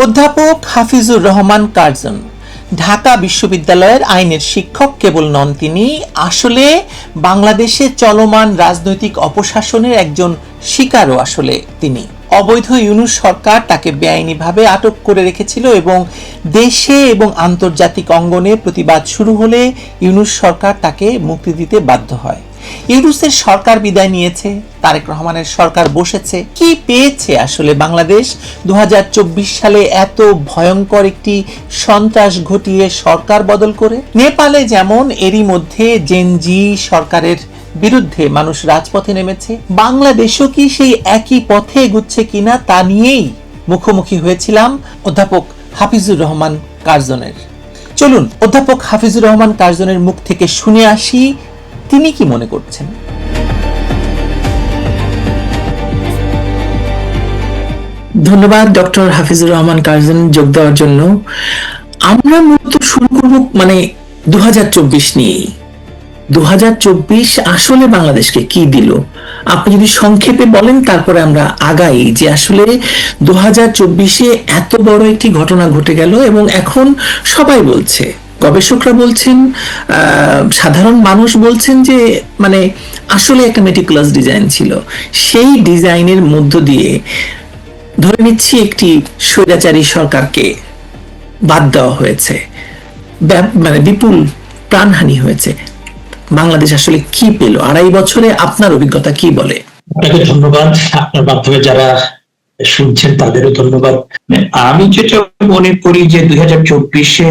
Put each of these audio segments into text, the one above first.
অধ্যাপক হাফিজুর রহমান কার্জন ঢাকা বিশ্ববিদ্যালয়ের আইনের শিক্ষক কেবল নন, তিনি আসলে বাংলাদেশে চলমান রাজনৈতিক অপশাসনের একজন শিকারও। আসলে তিনি অবৈধ ইউনূস সরকার তাকে বেআইনিভাবে আটক করে রেখেছিল এবং দেশে এবং আন্তর্জাতিক অঙ্গনে প্রতিবাদ শুরু হলে ইউনূস সরকার তাকে মুক্তি দিতে বাধ্য হয়। ইউনূসের সরকার বিদায় নিয়েছে, তারেক রহমানের সরকার বসেছে। কি পেয়েছে আসলে বাংলাদেশ 2024 সালে এত ভয়ঙ্কর একটি সন্ত্রাস ঘটিয়ে সরকার বদল করে? নেপালে যেমন এরই মধ্যে জেনজি সরকারের বিরুদ্ধে মানুষ রাজপথে নেমেছে, বাংলাদেশও কি সেই একই পথে এগুচ্ছে কিনা তা নিয়েই মুখোমুখি হয়েছিলাম অধ্যাপক হাফিজুর রহমান কার্জনের। চলুন অধ্যাপক হাফিজুর রহমান কার্জনের মুখ থেকে শুনে আসি তিনি কি মনে করছেন। ধন্যবাদ ডক্টর হাফিজুর রহমান কার্জন যোগ দেওয়ার জন্য। আমরা মূলত শুরু করব 2024 নিয়েই। 2024 আসলে বাংলাদেশকে কি দিল আপনি যদি সংক্ষেপে বলেন, তারপরে আমরা আগাই যে আসলে 2024-এ এত বড় একটি ঘটনা ঘটে গেল এবং এখন সবাই বলছে, গবেষকরা বলছেন, সাধারণ মানুষ বলছেন যে আসলে একটা মেটিকুলাস ডিজাইন ছিল। সেই ডিজাইনের মধ্য দিয়ে ধরে নিচ্ছি একটি স্বৈরাচারী সরকারকে বাদ দেওয়া হয়েছে, বিপুল প্রাণহানি হয়েছে। বাংলাদেশ আসলে কি পেল? 2.5 বছরে আপনার অভিজ্ঞতা কি বলে? আপনাকে ধন্যবাদ, আপনার মাধ্যমে যারা শুনছেন তাদেরও ধন্যবাদ। আমি যেটা মনে করি যে 2024-এ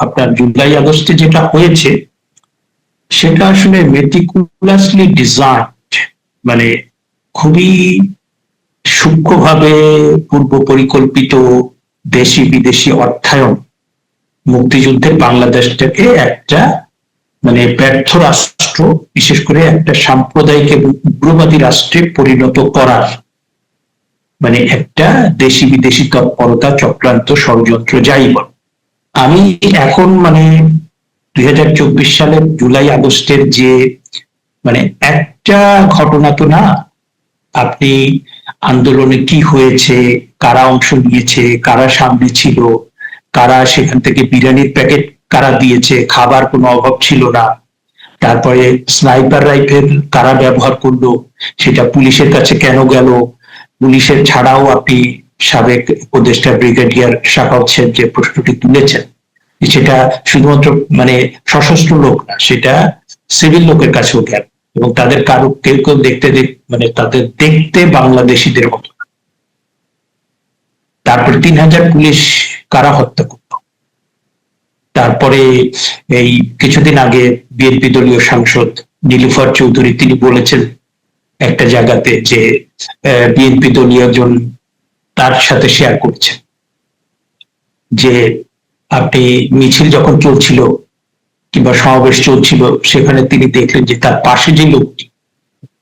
আপনার জুলাই আগস্টে যেটা হয়েছে সেটা আসলে মেটিকুলাসলি ডিজাইনড, খুবই সূক্ষ্মভাবে পূর্ব পরিকল্পিত দেশি বিদেশি অর্থায়ন মুক্তিযুদ্ধের বাংলাদেশটাকে একটা ব্যর্থ রাষ্ট্র, বিশেষ করে একটা সাম্প্রদায়িক এবং উগ্রবাদী রাষ্ট্রে পরিণত করার একটা দেশি বিদেশি তৎপরতা, চক্রান্ত, ষড়যন্ত্র, যাই বল। আমি এখন 2024 সালের জুলাই আগস্টের যে একটা ঘটনা তো না, আপনি আন্দোলনে কি হয়েছে, কারা অংশ নিয়েছে, কারা সামনে ছিল, কারা সেখান থেকে বিরিয়ানির প্যাকেট কারা দিয়েছে, খাবার কোনো অভাব ছিল না, তারপরে স্নাইপার রাইফেল কারা ব্যবহার করলো, সেটা পুলিশের কাছে কেন গেল, পুলিশের ছাড়াও আপনি সাবেক উপদেষ্টা ব্রিগেডিয়ার শাখাওয়াত হোসেন যে প্রশ্নটি তুলেছেন, সেটা শুধুমাত্র সশস্ত্র লোক না, সেটা সিভিল লোকের কাছেও গেল এবং তাদের কারো কেউ কেউ দেখতে তাদের দেখতে বাংলাদেশিদের মতো। তারপরে 3000 পুলিশ কারা হত্যা করত। তারপরে এই কিছুদিন আগে বিএনপি দলীয় সাংসদ নীলুফার চৌধুরী তিনি বলেছেন একটা জায়গাতে যে বিএনপি দলীয় একজন তার সাথে শেয়ার করছেন যে আপনি মিছিল যখন চলছিল কিংবা সমাবেশ চলছিল সেখানে তিনি দেখলেন যে তার পাশে যে লোকটি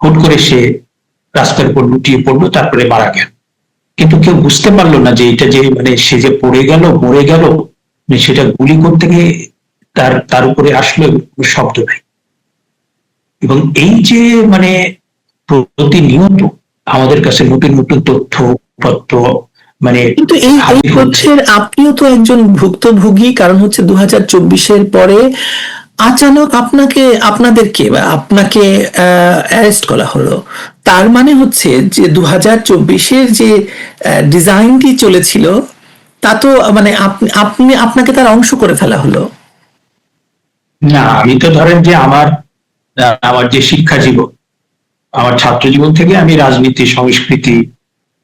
হুট করে সে রাস্তার উপর লুটিয়ে পড়লো, তারপরে মারা গেল। কিন্তু কেউ বুঝতে পারলো না যে এটা যে সে যে পড়ে গেল, মরে গেল, সেটা গুলি করতে গিয়ে তার উপরে আসলো শব্দ নাই। এবং এই যে প্রতিনিয়ত আমাদের কাছে নতুন নতুন তথ্যপত্র কিন্তু এই তথ্যের আপনিও তো একজন ভুক্তভোগী, কারণ হচ্ছে 2024-এর পরে আচানক আপনাদেরকে অ্যারেস্ট করা হলো। তার হচ্ছে যে 2024-এর যে ডিজাইনটি চলেছিল তা তো আপনাকে তার অংশ করে ফেলা হলো না। আমি তো ধরেন যে আমার যে শিক্ষা জীবন, আমার ছাত্র জীবন থেকে আমি রাজনীতি, সংস্কৃতি,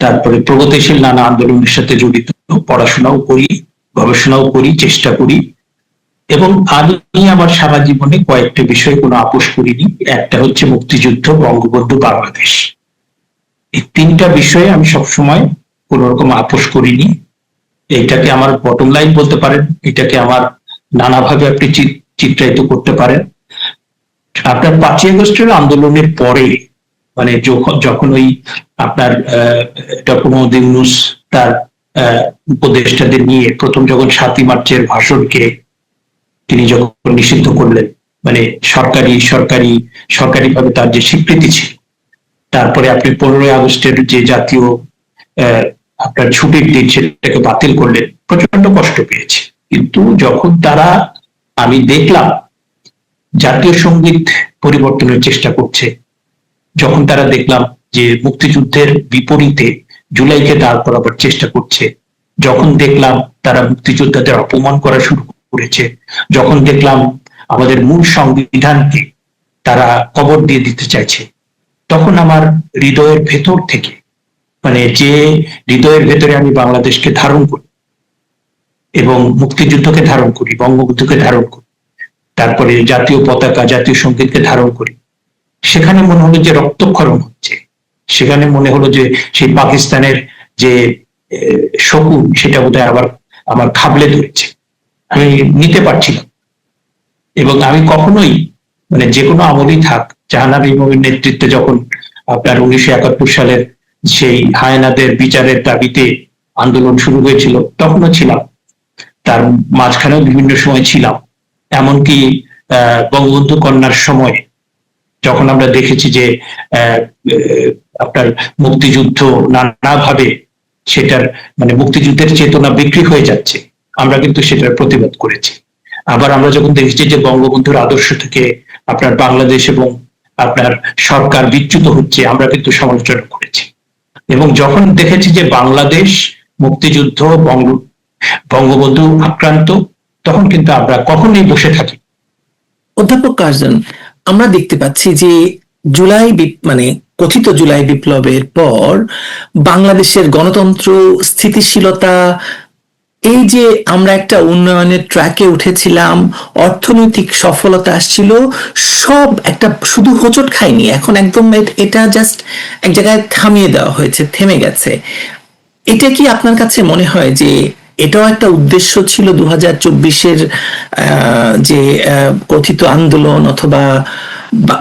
তারপরে প্রগতিশীল নানা আন্দোলনের সাথে জড়িত, পড়াশোনাও করি, গবেষণাও করি, চেষ্টা করি এবং আমি আমার সারা জীবনে কয়েকটা বিষয়ে কোনো আপোষ করিনি। একটা হচ্ছে মুক্তিযুদ্ধ, বঙ্গবন্ধু, বাংলাদেশ। এই 3টা বিষয়ে আমি সবসময় কোন রকম আপোষ করিনি। এটাকে আমার বটম লাইন বলতে পারেন, এটাকে আমার নানাভাবে আপনি চিত্রায়িত করতে পারেন। আপনার 5ই আগস্টের আন্দোলনের পরে যখন ওই আপনার ডক্টর মোহাম্মদ ইউনূস তার উপদেষ্টাদের নিয়ে প্রথম যখন 7ই মার্চের ভাষণকে তিনি যখন নিষিদ্ধ করলেন, সরকারিভাবে তার যে স্বীকৃতি ছিল, তারপরে আপনি 15ই আগস্টের যে জাতীয় আপনার ছুটির দিন সেটাকে বাতিল করলেন, প্রচন্ড কষ্ট পেয়েছি। কিন্তু যখন তারা, আমি দেখলাম জাতীয় সঙ্গীত পরিবর্তনের চেষ্টা করছে, যখন তারা দেখলাম যে মুক্তিযুদ্ধের বিপরীতে জুলাইকে দাঁড় করাবার চেষ্টা করছে, যখন দেখলাম তারা মুক্তিযোদ্ধাদের অপমান করা শুরু করেছে, যখন দেখলাম আমাদের মূল সংবিধানকে তারা কবর দিয়ে দিতে চাইছে, তখন আমার হৃদয়ের ভেতর থেকে, মানে যে হৃদয়ের ভেতরে আমি বাংলাদেশকে ধারণ করি এবং মুক্তিযুদ্ধকে ধারণ করি, বঙ্গবন্ধুকে ধারণ করি, তারপরে জাতীয় পতাকা, জাতীয় সঙ্গীতকে ধারণ করি, সেখানে মনে হলো যে রক্তক্ষরণ হচ্ছে। সেখানে মনে হলো যে সেই পাকিস্তানের যে শকুন, সেটা বোধহয় আবার আমার খাবলে ধরেছে, আমি নিতে পারছিলাম। এবং আমি কখনোই, মানে যে কোনো আমলই থাক, জাহানারা ইমামের নেতৃত্বে যখন আপনার 1971 সালের সেই হায়নাদের বিচারের দাবিতে আন্দোলন শুরু হয়েছিল, তখনও ছিলাম, তার মাঝখানেও বিভিন্ন সময় ছিলাম। এমনকি বঙ্গবন্ধু কন্যার সময় যখন আমরা দেখেছি যে আপনার মুক্তিযুদ্ধ নানাভাবে সেটার, মানে মুক্তিযুদ্ধের চেতনা বিক্রি হয়ে যাচ্ছে, আমরা কিন্তু সেটার প্রতিবাদ করেছি। আবার আমরা যখন দেখেছি যে বঙ্গবন্ধুর আদর্শ থেকে আপনার বাংলাদেশ এবং আপনার সরকার বিচ্যুত হচ্ছে, আমরা কিন্তু সমালোচনা করেছি। এবং যখন দেখেছি যে বাংলাদেশ, মুক্তিযুদ্ধ, বঙ্গবন্ধু আক্রান্ত, তখন কিন্তু আমরা কখনোই বসে থাকি। অধ্যাপক কার্জন, আমরা দেখতে পাচ্ছি যে মানে কথিত জুলাই বিপ্লবের পর বাংলাদেশের গণতন্ত্র, স্থিতিশীলতা, এই যে আমরা একটা উন্নয়নের ট্র্যাকে উঠেছিলাম, অর্থনৈতিক সফলতা আসছিল, সব একটা শুধু হোঁচট খায়নি, এখন একদম এটা জাস্ট এক জায়গায় থামিয়ে দেওয়া হয়েছে, থেমে গেছে। এটা কি আপনার কাছে মনে হয় যে এটাও একটা উদ্দেশ্য ছিল 2024-এর যে কথিত আন্দোলন, অথবা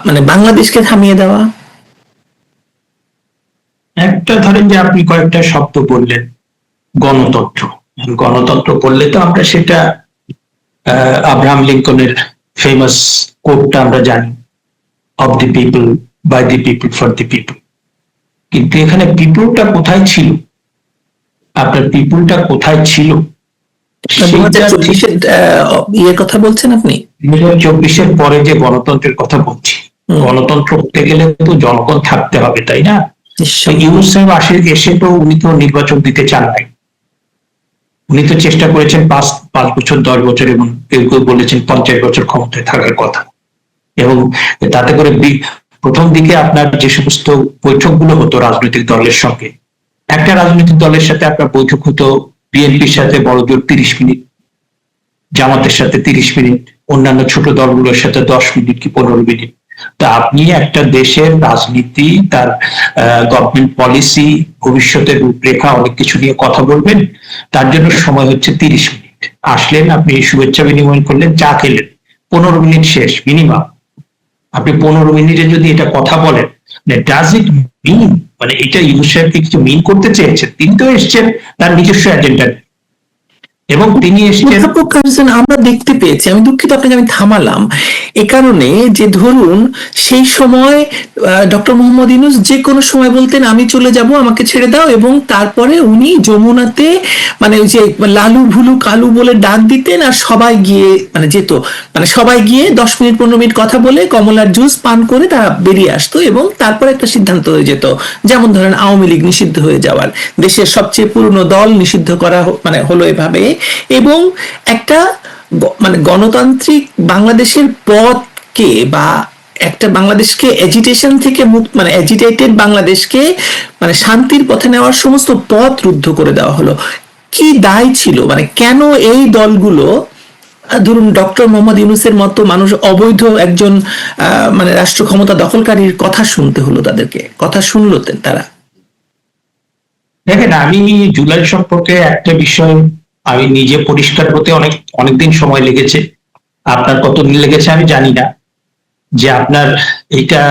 মানে বাংলাদেশকে থামিয়ে দেওয়া? একটা ধরেন যে আপনি কয়েকটা শব্দ বললেন, গণতন্ত্র। গণতন্ত্র বললে তো আমরা সেটা আব্রাহাম লিঙ্কনের ফেমাস কোটটা আমরা জানি, of the people, by the people, for the people. কিন্তু এখানে পিপলটা কোথায় ছিল? আপনার পিপলটা কোথায় ছিল? 2024-এর ইয়ের কথা বলছেন আপনি? 2024-এর পরে যে গণতন্ত্রের কথা বলছি, গণতন্ত্র হতে গেলে তো জনগণ থাকতে হবে, তাই না? ইউনূস সাহেব এসে তো উনি তো নির্বাচন দিতে চান নাই। উনি তো চেষ্টা করেছেন 5 বছর, 10 বছর, এবং কেউ কেউ বলেছেন 50 বছর ক্ষমতায় থাকার কথা। এবং তাতে করে প্রথম দিকে আপনার যে সমস্ত বৈঠকগুলো হতো রাজনৈতিক দলের সঙ্গে, একটা রাজনৈতিক দলের সাথে আপনার বৈঠক হতো বিএনপির সাথে বড়জোর 30 মিনিট, জামাতের সাথে 30 মিনিট, অন্যান্য ছোট দলগুলোর সাথে 10 মিনিট কি 15 মিনিট। তা আপনি একটা দেশের রাজনীতি, তার গভর্নমেন্ট পলিসি, ভবিষ্যতের রূপরেখা, অনেক কিছু নিয়ে কথা বলবেন, তার জন্য সময় হচ্ছে 30 মিনিট। আসলেন, আপনি শুভেচ্ছা বিনিময় করলেন, চা খেলেন, 15 মিনিট শেষ মিনিমাম। আপনি 15 মিনিটে যদি এটা কথা বলেন, ডাজ ইট মিন, মানে এটা ইউনূস সাহেবকে কিছু মিন করতে চেয়েছেন? তিনি তো এসছেন তার নিজস্ব এজেন্ডা, এবং তিনি এসছেন। আমরা দেখতে পেয়েছি, আমি দুঃখিত আপনাকে আমি থামালাম এ কারণে যে ধরুন সেই সময় ডক্টর মোহাম্মদ ইউনূস যে কোনো সময় বলতেন আমি চলে যাব, আমাকে ছেড়ে দাও, এবং তারপরে উনি যমুনাতে মানে ওই যে লালু ভুলু কালু বলে ডাক দিতেন, আর সবাই গিয়ে মানে যেত, মানে সবাই গিয়ে 10 মিনিট 15 মিনিট কথা বলে কমলার জুস পান করে তারা বেরিয়ে আসতো, এবং তারপরে একটা সিদ্ধান্ত হয়ে যেত। যেমন ধরেন আওয়ামী লীগ নিষিদ্ধ হয়ে যাওয়ার, দেশের সবচেয়ে পুরনো দল নিষিদ্ধ করা মানে হলো এভাবে, এবং একটা মানে গণতান্ত্রিক বাংলাদেশের পথকে, বা একটা বাংলাদেশকে এজিটেশন থেকে মুক্ত, মানে এজিটেটেড বাংলাদেশকে মানে শান্তির পথে নেওয়ার সমস্ত পথ রুদ্ধ করে দেওয়া হলো। কি দায় ছিল, মানে কেন এই দলগুলো, ধরুন ডক্টর মোহাম্মদ ইউনূসের মতো মানুষ, অবৈধ একজন মানে রাষ্ট্র ক্ষমতা দখলকারীর কথা শুনতে হলো, তাদেরকে কথা শুনলো তারা? দেখেন, আমি জুলাই সম্পর্কে একটা বিষয় আমি নিজে পরিষ্কার হতে অনেকদিন সময় লেগেছে। আপনার কতদিন লেগেছে আমি জানি না। যে আপনার এটা,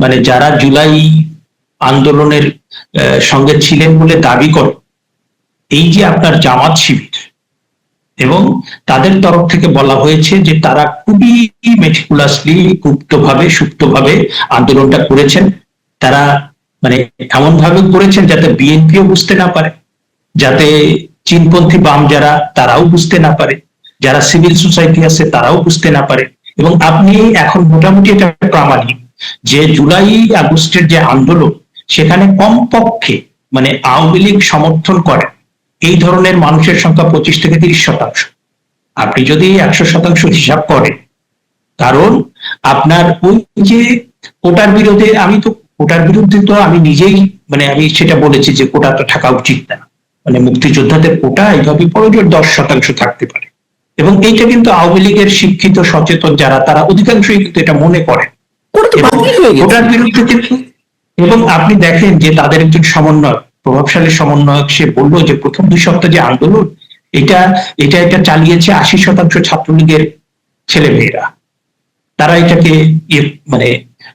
মানে যারা জুলাই আন্দোলনের সঙ্গে ছিলেন বলে দাবি করে, এই যে আপনার জামাত শিবির, এবং তাদের তরফ থেকে বলা হয়েছে যে তারা খুবই মেটিকুলাসলি, গুপ্তভাবে, সুপ্তভাবে আন্দোলনটা করেছেন। তারা মানে এমন ভাবে করেছেন যাতে বিএনপিও বুঝতে না পারে, যাতে চীনপন্থী বাম যারা তারাও বুঝতে না পারে, যারা সিভিল সোসাইটি আছে তারাও বুঝতে না পারে। এবং আপনি এখন মোটামুটি এটা প্রামাণিক যে জুলাই আগস্টের যে আন্দোলন, সেখানে কমপক্ষে মানে আওয়ামী লীগ সমর্থন করে এই ধরনের মানুষের সংখ্যা 25 থেকে 30%। আপনি যদি 100% হিসাব করেন, কারণ আপনার ওই যে কোটার বিরোধে, আমি তো কোটার বিরুদ্ধে তো আমি নিজেই মানে আমি সেটা বলেছি যে কোটা তো থাকা উচিত না, মানে মুক্তিযোদ্ধাদের কোটা এইভাবে প্রয়োজন 10% থাকতে পারে। এবং এইটা কিন্তু আওয়ামী লীগের শিক্ষিত সচেতন যারা, তারা অধিকাংশই কিন্তু এটা মনে করে কোটার বিরুদ্ধে কিন্তু। এবং আপনি দেখেন যে তাদের একজন সমন্বয়ক, প্রভাবশালী সমন্বয়ক, সে বললো যে প্রথম 2 সপ্তাহ যে আন্দোলন, এটা এটা এটা চালিয়েছে 80% ছাত্রলীগের ছেলেমেয়েরা। তারা এটাকে মানে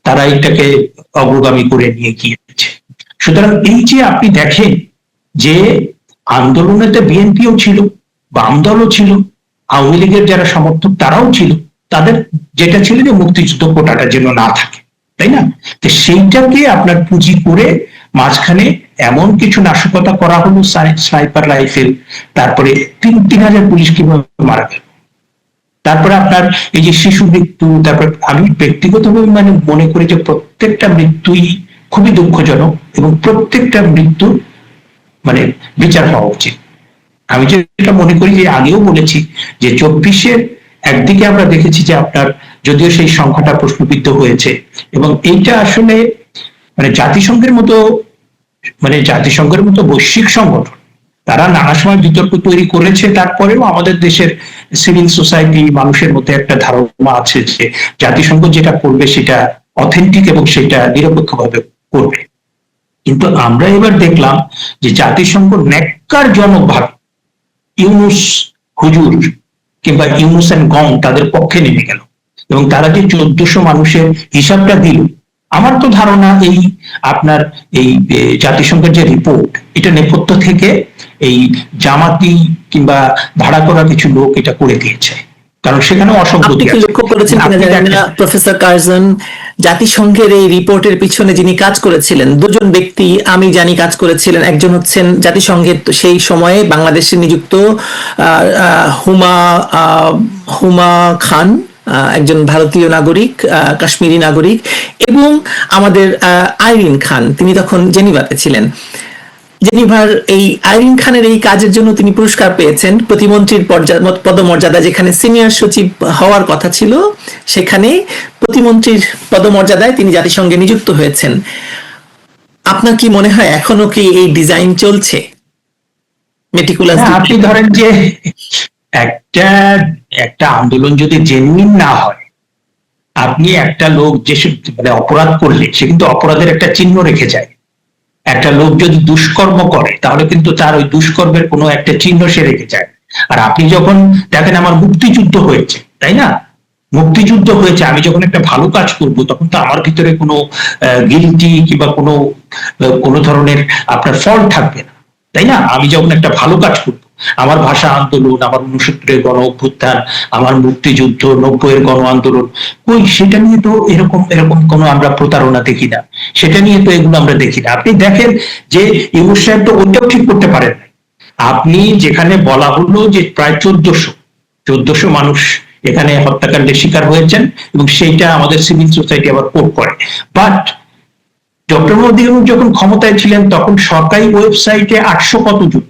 তারা এটাকে অগ্রগামী করে নিয়ে গিয়েছে। সুতরাং এই যে আপনি দেখেন যে আন্দোলনেতে বিএনপিও ছিল, বাম দলও ছিল, আওয়ামী লীগের যারা সমর্থক তারাও ছিল, তাদের যেটা ছিল যে মুক্তিযুদ্ধ কোটাটা যেন না থাকে, তাই না? তো সেইটাকে আপনার পুঁজি করে মাঝখানে এমন কিছু নাশকতা করা হলো, স্নাইপার রাইফেল, তারপরে 3,000 পুলিশ কিভাবে মারা গেল, তারপরে আপনার এই যে শিশু মৃত্যু, তারপর আমি ব্যক্তিগতভাবে মানে মনে করি যে প্রত্যেকটা মৃত্যুই খুবই দুঃখজনক এবং প্রত্যেকটা মৃত্যু মানে বিচার হওয়া উচিত। আমি যেটা মনে করি যে আগেও বলেছি যে 24-এর একদিকে আমরা দেখেছি যে আপনার যদিও সেই সংখ্যাটা প্রশ্নবিদ্ধ হয়েছে, এবং এইটা আসলে মানে জাতিসংঘের মতো বৈশ্বিক সংগঠন, তারা নানা সময় বিতর্ক তৈরি করেছে, তারপরেও আমাদের দেশের সিভিল সোসাইটি মানুষের মধ্যে একটা ধারণা আছে যে জাতিসংঘ যেটা করবে সেটা অথেন্টিক এবং সেটা নিরপেক্ষভাবে করবে। কিন্তু আমরা এবার দেখলাম যে জাতিসংঘ ন্যাক্কারজনকভাবে ইউনুস হুজুর কিংবা ইউনুস এন্ড গং তাদের পক্ষে নেমে গেল, এবং তারা যে 1400 মানুষের হিসাবটা দিল, আমার তো ধারণা এই আপনার এই জাতিসংঘের যে রিপোর্ট, এটা নেপথ্য থেকে এই জামাতি কিংবা ভাড়া করা কিছু লোক এটা করে দিয়েছে, কারণ সেখানে অসঙ্গতি আছে। লক্ষ্য করেছেন কিনা জানি না প্রফেসর কার্জন, জাতিসংঘের এই রিপোর্টের পিছনে যিনি কাজ করেছিলেন, দুজন ব্যক্তি আমি জানি কাজ করেছিলেন। একজন হচ্ছেন জাতিসংঘের সেই সময়ে বাংলাদেশে নিযুক্ত হুমা খান, একজন ভারতীয় নাগরিক, কাশ্মীরি নাগরিক, এবং আমাদের আইরিন খান, তিনি তখন জেনিভাতে ছিলেন। জেনিভার এই আইরিন খানের এই কাজের জন্য তিনি পুরস্কার পেয়েছেন, প্রতিমন্ত্রীর পদমর্যাদা, যেখানে সিনিয়র সচিব হওয়ার কথা ছিল সেখানে প্রতিমন্ত্রীর পদমর্যাদায় তিনি জাতিসংঘে নিযুক্ত হয়েছেন। আপনার কি মনে হয় এখনো কি এই ডিজাইন চলছে মেটিকুলাস? আপনি ধরেন যে একটা আন্দোলন যদি জেনুইন না হয়, আপনি একটা লোক যে মানে অপরাধ করলে সে কিন্তু অপরাধের একটা চিহ্ন রেখে যায়। একটা লোক যদি দুষ্কর্ম করে তাহলে কিন্তু তার ওই দুষ্কর্মের কোনো একটা চিহ্ন সে রেখে যায়। আর আপনি যখন দেখেন আমার মুক্তিযুদ্ধ হয়েছে, তাই না, মুক্তিযুদ্ধ হয়েছে, আমি যখন একটা ভালো কাজ করব তখন তো আমার ভিতরে কোনো গিলটি কিংবা কোনো ধরনের আপনার ফল্ট থাকবে না, তাই না? আমি যখন একটা ভালো কাজ করব, আমার ভাষা আন্দোলন, আমার 69-এর গণ অভ্যুত্থান, আমার মুক্তিযুদ্ধ, 90-এর গণ আন্দোলন, কই সেটা নিয়ে তো এরকম কোনো আমরা প্রতারণা দেখি না, সেটা নিয়ে তো এগুলো আমরা দেখি না। আপনি দেখেন যে ইউনুস সাহেব তো ওইটাও ঠিক করতে পারেন না। আপনি যেখানে বলা হলো যে প্রায় 1400 মানুষ এখানে হত্যাকাণ্ডের শিকার হয়েছেন, এবং সেইটা আমাদের সিভিল সোসাইটি আবার কোট করে, বাট ডক্টর মোদী যখন ক্ষমতায় ছিলেন তখন সরকারি ওয়েবসাইটে 800 কতজন,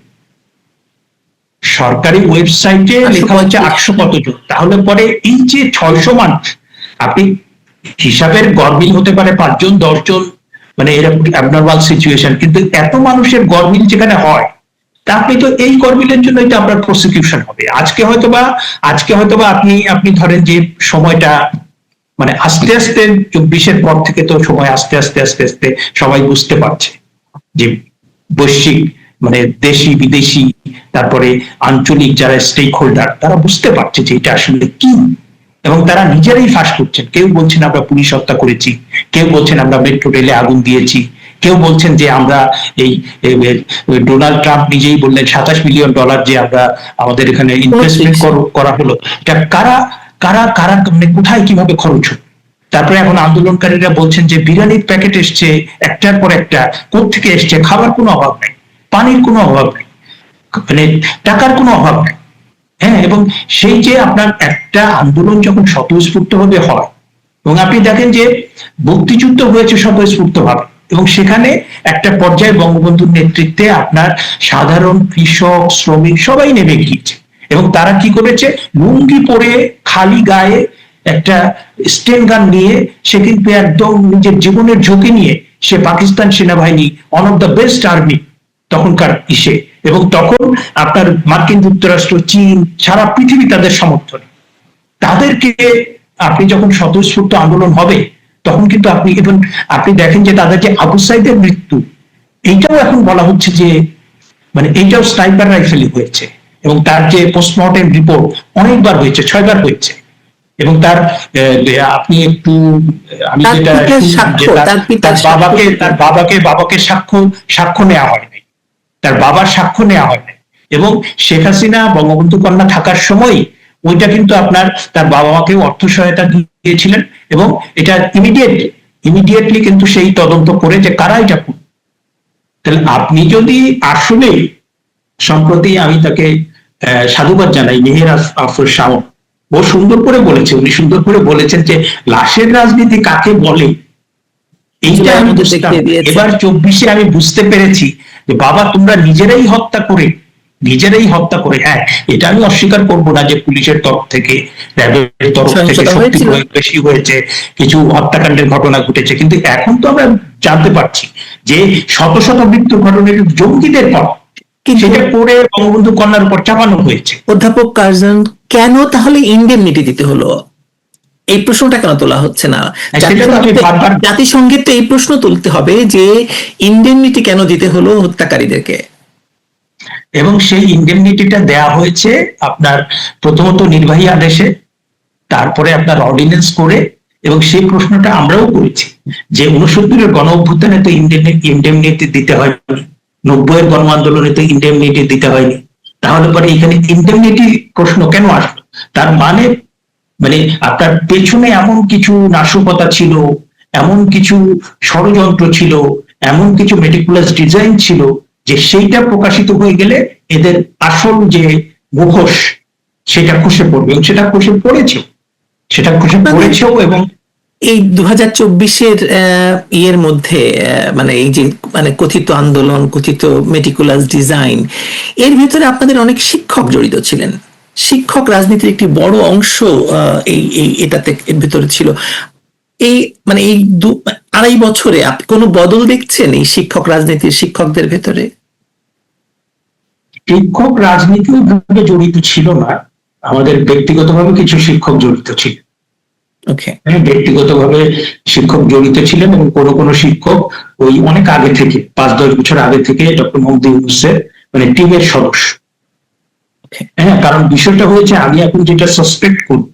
সরকারি ওয়েবসাইটে লেখা হচ্ছে 800 কতজন, তাহলে পরে এই যে 600 মানুষ, আপনি হিসাবের গরমিল হতে পারে 5 জন 10 জন, মানে এরকম অ্যাবনর্মাল সিচুয়েশন, কিন্তু এত মানুষের গরমিল যেখানে হয়, তা আপনি তো এই গরমিলের জন্য এটা আপনার প্রসিকিউশন হবে। আজকে হয়তোবা আপনি ধরেন যে সময়টা মানে আস্তে আস্তে 24-এর পর থেকে তো সময় আস্তে আস্তে সবাই বুঝতে পারছে যে বৈশ্বিক মানে দেশি বিদেশি তারপরে আঞ্চলিক যারা স্টেক হোল্ডার, তারা বুঝতে পারছে যে এটা আসলে কি, এবং তারা নিজেরাই ফাঁস করছেন। কেউ বলছেন আমরা পুলিশ হত্যা করেছি, কেউ বলছেন আমরা মেট্রো রেলে আগুন দিয়েছি, কেউ বলছেন যে আমরা এই ডোনাল্ড ট্রাম্প নিজেই বললেন $27 মিলিয়ন যে আমরা আমাদের এখানে ইনভেস্টমেন্ট করা হলো, এটা কারা কারা কারা মানে কোথায় কিভাবে খরচ হলো। তারপরে এখন আন্দোলনকারীরা বলছেন যে বিরিয়ানির প্যাকেট এসছে একটার পর একটা, কোথেকে এসছে, খাবার কোনো অভাব নেই, পানির কোনো অভাব নেই। মানে টাকার কোনো অভাব নেই। হ্যাঁ, এবং সেই যে আপনার একটা আন্দোলন যখন স্বতঃস্ফূর্ত ভাবে হয়, এবং আপনি দেখেন যে মুক্তিযুদ্ধ হয়েছে স্বতঃস্ফূর্ত ভাবে, এবং সেখানে একটা পর্যায়ে বঙ্গবন্ধুর নেতৃত্বে আপনার সাধারণ কৃষক শ্রমিক সবাই নেমে গিয়েছে, এবং তারা কি করেছে, লুঙ্গি পরে খালি গায়ে একটা স্টেন গান নিয়ে সে কিন্তু একদম নিজের জীবনের ঝুঁকি নিয়ে সে পাকিস্তান সেনাবাহিনী, one of the best army তখনকার ইসে, এবং তখন আপনার মার্কিন যুক্তরাষ্ট্র, চীন, সারা পৃথিবী তাদের সমর্থনে, তাদেরকে আপনি যখন স্বতঃস্ফূর্ত আন্দোলন হবে তখন কিন্তু আপনি, এবং আপনি দেখেন যে তাদের যে আবু সাইদের মৃত্যু, এইটাও এখন বলা হচ্ছে যে মানে এইটাও স্নাইপার রাইফেলই হয়েছে, এবং তার যে পোস্টমর্টেম রিপোর্ট অনেকবার হয়েছে, 6বার হয়েছে, এবং তার আপনি একটু আমি যেটা বাবাকে সাক্ষ্য নেওয়া হয়নি, তার বাবার সাক্ষ্য নেওয়া হয়নি, এবং শেখ হাসিনা বঙ্গবন্ধু কন্যা থাকার সময় ওইটা কিন্তু আপনার তার বাবা মাকেও অর্থ সহায়তা দিয়েছিলেন, এবং এটা ইমিডিয়েটলি কিন্তু সেই তদন্ত করে যে কারা এটা করবে। তাহলে আপনি যদি আসলে, সম্প্রতি আমি তাকে সাধুবাদ জানাই, মেহের আফরোজ শাওন, ও সুন্দর করে বলেছে, উনি সুন্দর করে বলেছেন যে লাশের রাজনীতি কাকে বলে, এইটা আমি বুঝতাম। এবার 24-এ আমি বুঝতে পেরেছি যে বাবা তোমরা নিজেরাই হত্যা করে, হ্যাঁ এটা আমি অস্বীকার করবো না যে পুলিশের তরফ থেকে, র্যাবের তরফ থেকে শক্তি প্রয়োগ বেশি হয়েছে, কিছু হত্যাকাণ্ডের ঘটনা ঘটেছে, কিন্তু এখন তো আমরা জানতে পারছি যে শত শত মৃত্যুর ঘটনার জঙ্গিদের পর সেটা করে বঙ্গবন্ধু কন্যার উপর চাপানো হয়েছে। অধ্যাপক কার্জন, কেন তাহলে ইন্ডেমনিটি দিতে হলো, এই প্রশ্নটা কেন তোলা হচ্ছে না? জাতিসংঘের তো এই প্রশ্ন তুলতে হবে যে ইন্ডেমনিটি কেন দিতে হলো হত্যাকারীদেরকে, এবং সেই ইন্ডেমনিটিটা দেয়া হয়েছে আপনার প্রথমত নির্বাহী আদেশে, তারপরে আপনার অর্ডিন্যান্স করে, এবং সেই প্রশ্নটা আমরাও করেছি যে 69-এর গণ অভ্যুত্থানে তো ইন্ডেমনিটি দিতে হয়নি, 90-এর গণ আন্দোলনে তো ইন্ডেমনিটি দিতে হয়নি, তাহলে পরে এখানে ইন্ডেমনিটি প্রশ্ন কেন আসলো? তার মানে আপনার পেছনে এমন কিছু নাশকতা ছিল, এমন কিছু ষড়যন্ত্র ছিল, এমন কিছু মেটিকুলাস ডিজাইন ছিল যে সেইটা প্রকাশিত হয়ে গেলে এদের আসল যে মুখোশ সেটা খসে পড়বে, এবং সেটা খসে পড়েছেও। এবং এই 2024-এর ইয়ের মধ্যে মানে এই যে কথিত আন্দোলন, কথিত মেটিকুলাস ডিজাইন, এর ভিতরে আপনাদের অনেক শিক্ষক জড়িত ছিলেন, শিক্ষক রাজনীতির একটি বড় অংশ এটাতে এর ভিতরে ছিল। এই এই 2.5 বছরে আপনি কোনো বদল দেখছেন এই শিক্ষক রাজনীতির, শিক্ষকদের ভেতরে? শিক্ষক রাজনীতি ভাবে জড়িত ছিল না, আমাদের ব্যক্তিগতভাবে কিছু শিক্ষক জড়িত ছিল, ব্যক্তিগতভাবে শিক্ষক জড়িত ছিলেন, এবং কোনো শিক্ষক ওই অনেক আগে থেকে, 5-10 বছর আগে থেকে ডক্টর মোহাম্মদ ইউনূসের টিমের সদস্য। হ্যাঁ, কারণ বিষয়টা হয়েছে, আমি এখন যেটা সাসপেক্ট করি,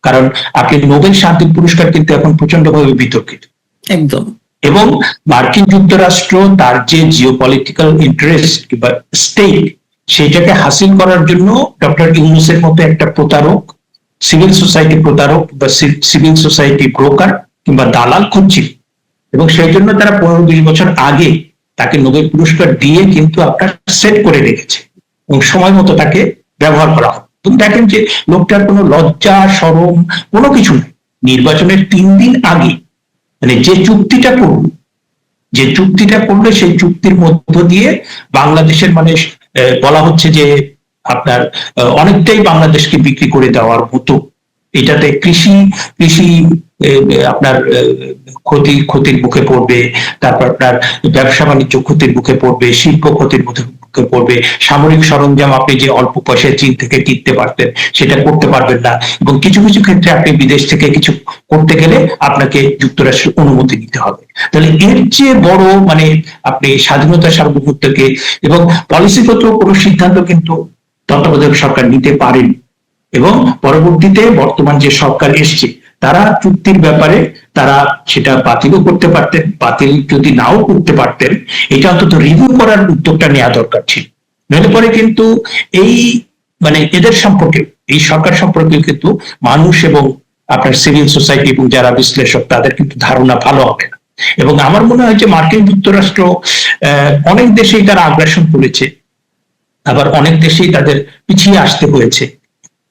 কারণ আপনি নোবেল শান্তি পুরস্কার কিন্তু এখন প্রচন্ডভাবে বিতর্কিত একদম, এবং মার্কিন যুক্তরাষ্ট্র তার যে জিওপলিটিক্যাল ইন্টারেস্ট কিংবা স্টেট, সেটাকে হাসিল করার জন্য ডক্টর ইউনূসের মতো একটা প্রতারক, সিভিল সোসাইটি প্রতারক বা সিভিল সোসাইটি ব্রোকার কিংবা দালাল খুঁজছিল, এবং সেই জন্য তারা 15-20 বছর আগে তাকে নোবেল পুরস্কার দিয়ে কিন্তু আপনার সেট করে রেখেছে, এবং সময় মতো তাকে ব্যবহার করা হয়। তুমি দেখেন যে লোকটার কোনো লজ্জা শরম কোনো কিছু নেই। নির্বাচনের 3 দিন আগে যে চুক্তিটা করলো সেই চুক্তির মধ্য দিয়ে বাংলাদেশের বলা হচ্ছে যে আপনার অনেকটাই বাংলাদেশকে বিক্রি করে দেওয়ার মতো, এটাতে কৃষি আপনার ক্ষতির মুখে পড়বে, তারপর আপনার ব্যবসা বাণিজ্য ক্ষতির মুখে পড়বে, শিল্প ক্ষতির মুখে পড়বে, সামরিক সরঞ্জাম আপনি যে অল্প পয়সায় চীন থেকে কিনতে পারতেন সেটা করতে পারবেন না, এবং কিছু কিছু ক্ষেত্রে আপনি বিদেশ থেকে কিছু করতে গেলে আপনাকে যুক্তরাষ্ট্রের অনুমতি নিতে হবে। তাহলে এর চেয়ে বড় আপনি স্বাধীনতা সার্বভৌমত্বকে এবং পলিসিগত কোনো সিদ্ধান্ত কিন্তু তত্ত্বাবধায়ক সরকার নিতে পারেন, এবং পরবর্তীতে বর্তমান যে সরকার এসছে তারা চুক্তির ব্যাপারে তারা সেটা বাতিলও করতে পারতেন, বাতিল যদি নাও করতে পারতেন এটা অন্তত রিভিউ করার উদ্যোগটা নেওয়া দরকার ছিল। নইলে পরে কিন্তু এই এদের সম্পর্কে, এই সরকার সম্পর্কে কিন্তু মানুষ এবং আপনার সিভিল সোসাইটি এবং যারা বিশ্লেষক তাদের কিন্তু ধারণা ভালো হবে না। এবং আমার মনে হয় যে মার্কিন যুক্তরাষ্ট্র অনেক দেশেই তারা আগ্রাসন করেছে, আবার অনেক দেশেই তাদের পিছিয়ে আসতে হয়েছে।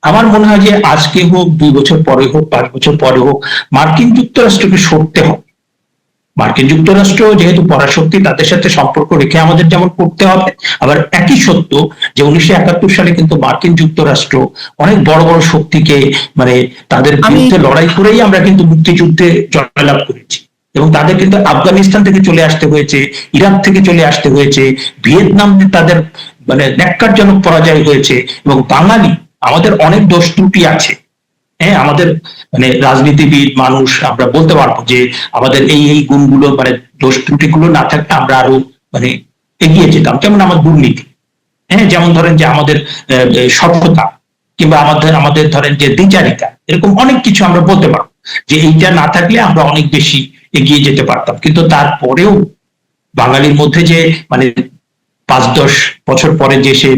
আমার মনে হয় যে আজকে হোক, 2 বছর পরে হোক, 5 বছর পরে হোক, মার্কিন যুক্তরাষ্ট্রকে সরতে হবে। মার্কিন যুক্তরাষ্ট্র যেহেতু পরাশক্তি, তাদের সাথে সম্পর্ক রেখে আমাদের যেমন করতে হবে, আবার একই সত্য যে 1971 সালে কিন্তু মার্কিন যুক্তরাষ্ট্র অনেক বড় বড় শক্তিকে মানে তাদের বিরুদ্ধে লড়াই করেই আমরা কিন্তু মুক্তিযুদ্ধে জয়লাভ করেছি। এবং তাদের কিন্তু আফগানিস্তান থেকে চলে আসতে হয়েছে, ইরাক থেকে চলে আসতে হয়েছে, ভিয়েতনামে তাদের মানে ন্যাক্কারজনক পরাজয় হয়েছে। এবং বাঙালি আমাদের অনেক দোষ ত্রুটি আছে, হ্যাঁ, আমাদের মানে রাজনীতিবিদ মানুষ আমরা বলতে পারবো যে আমাদের এই এই গুণগুলো মানে দোষ ত্রুটিগুলো না থাকলে আমরা আরো মানে এগিয়ে যেতাম। যেমন আমার দুর্নীতি, হ্যাঁ, যেমন ধরেন যে আমাদের সভ্যতা, কিংবা আমাদের আমাদের ধরেন যে দ্বিচারিতা, এরকম অনেক কিছু আমরা বলতে পারবো যে এইটা না থাকলে আমরা অনেক বেশি এগিয়ে যেতে পারতাম। কিন্তু তারপরেও বাঙালির মধ্যে যে মানে 5-10 বছর পরে যে সে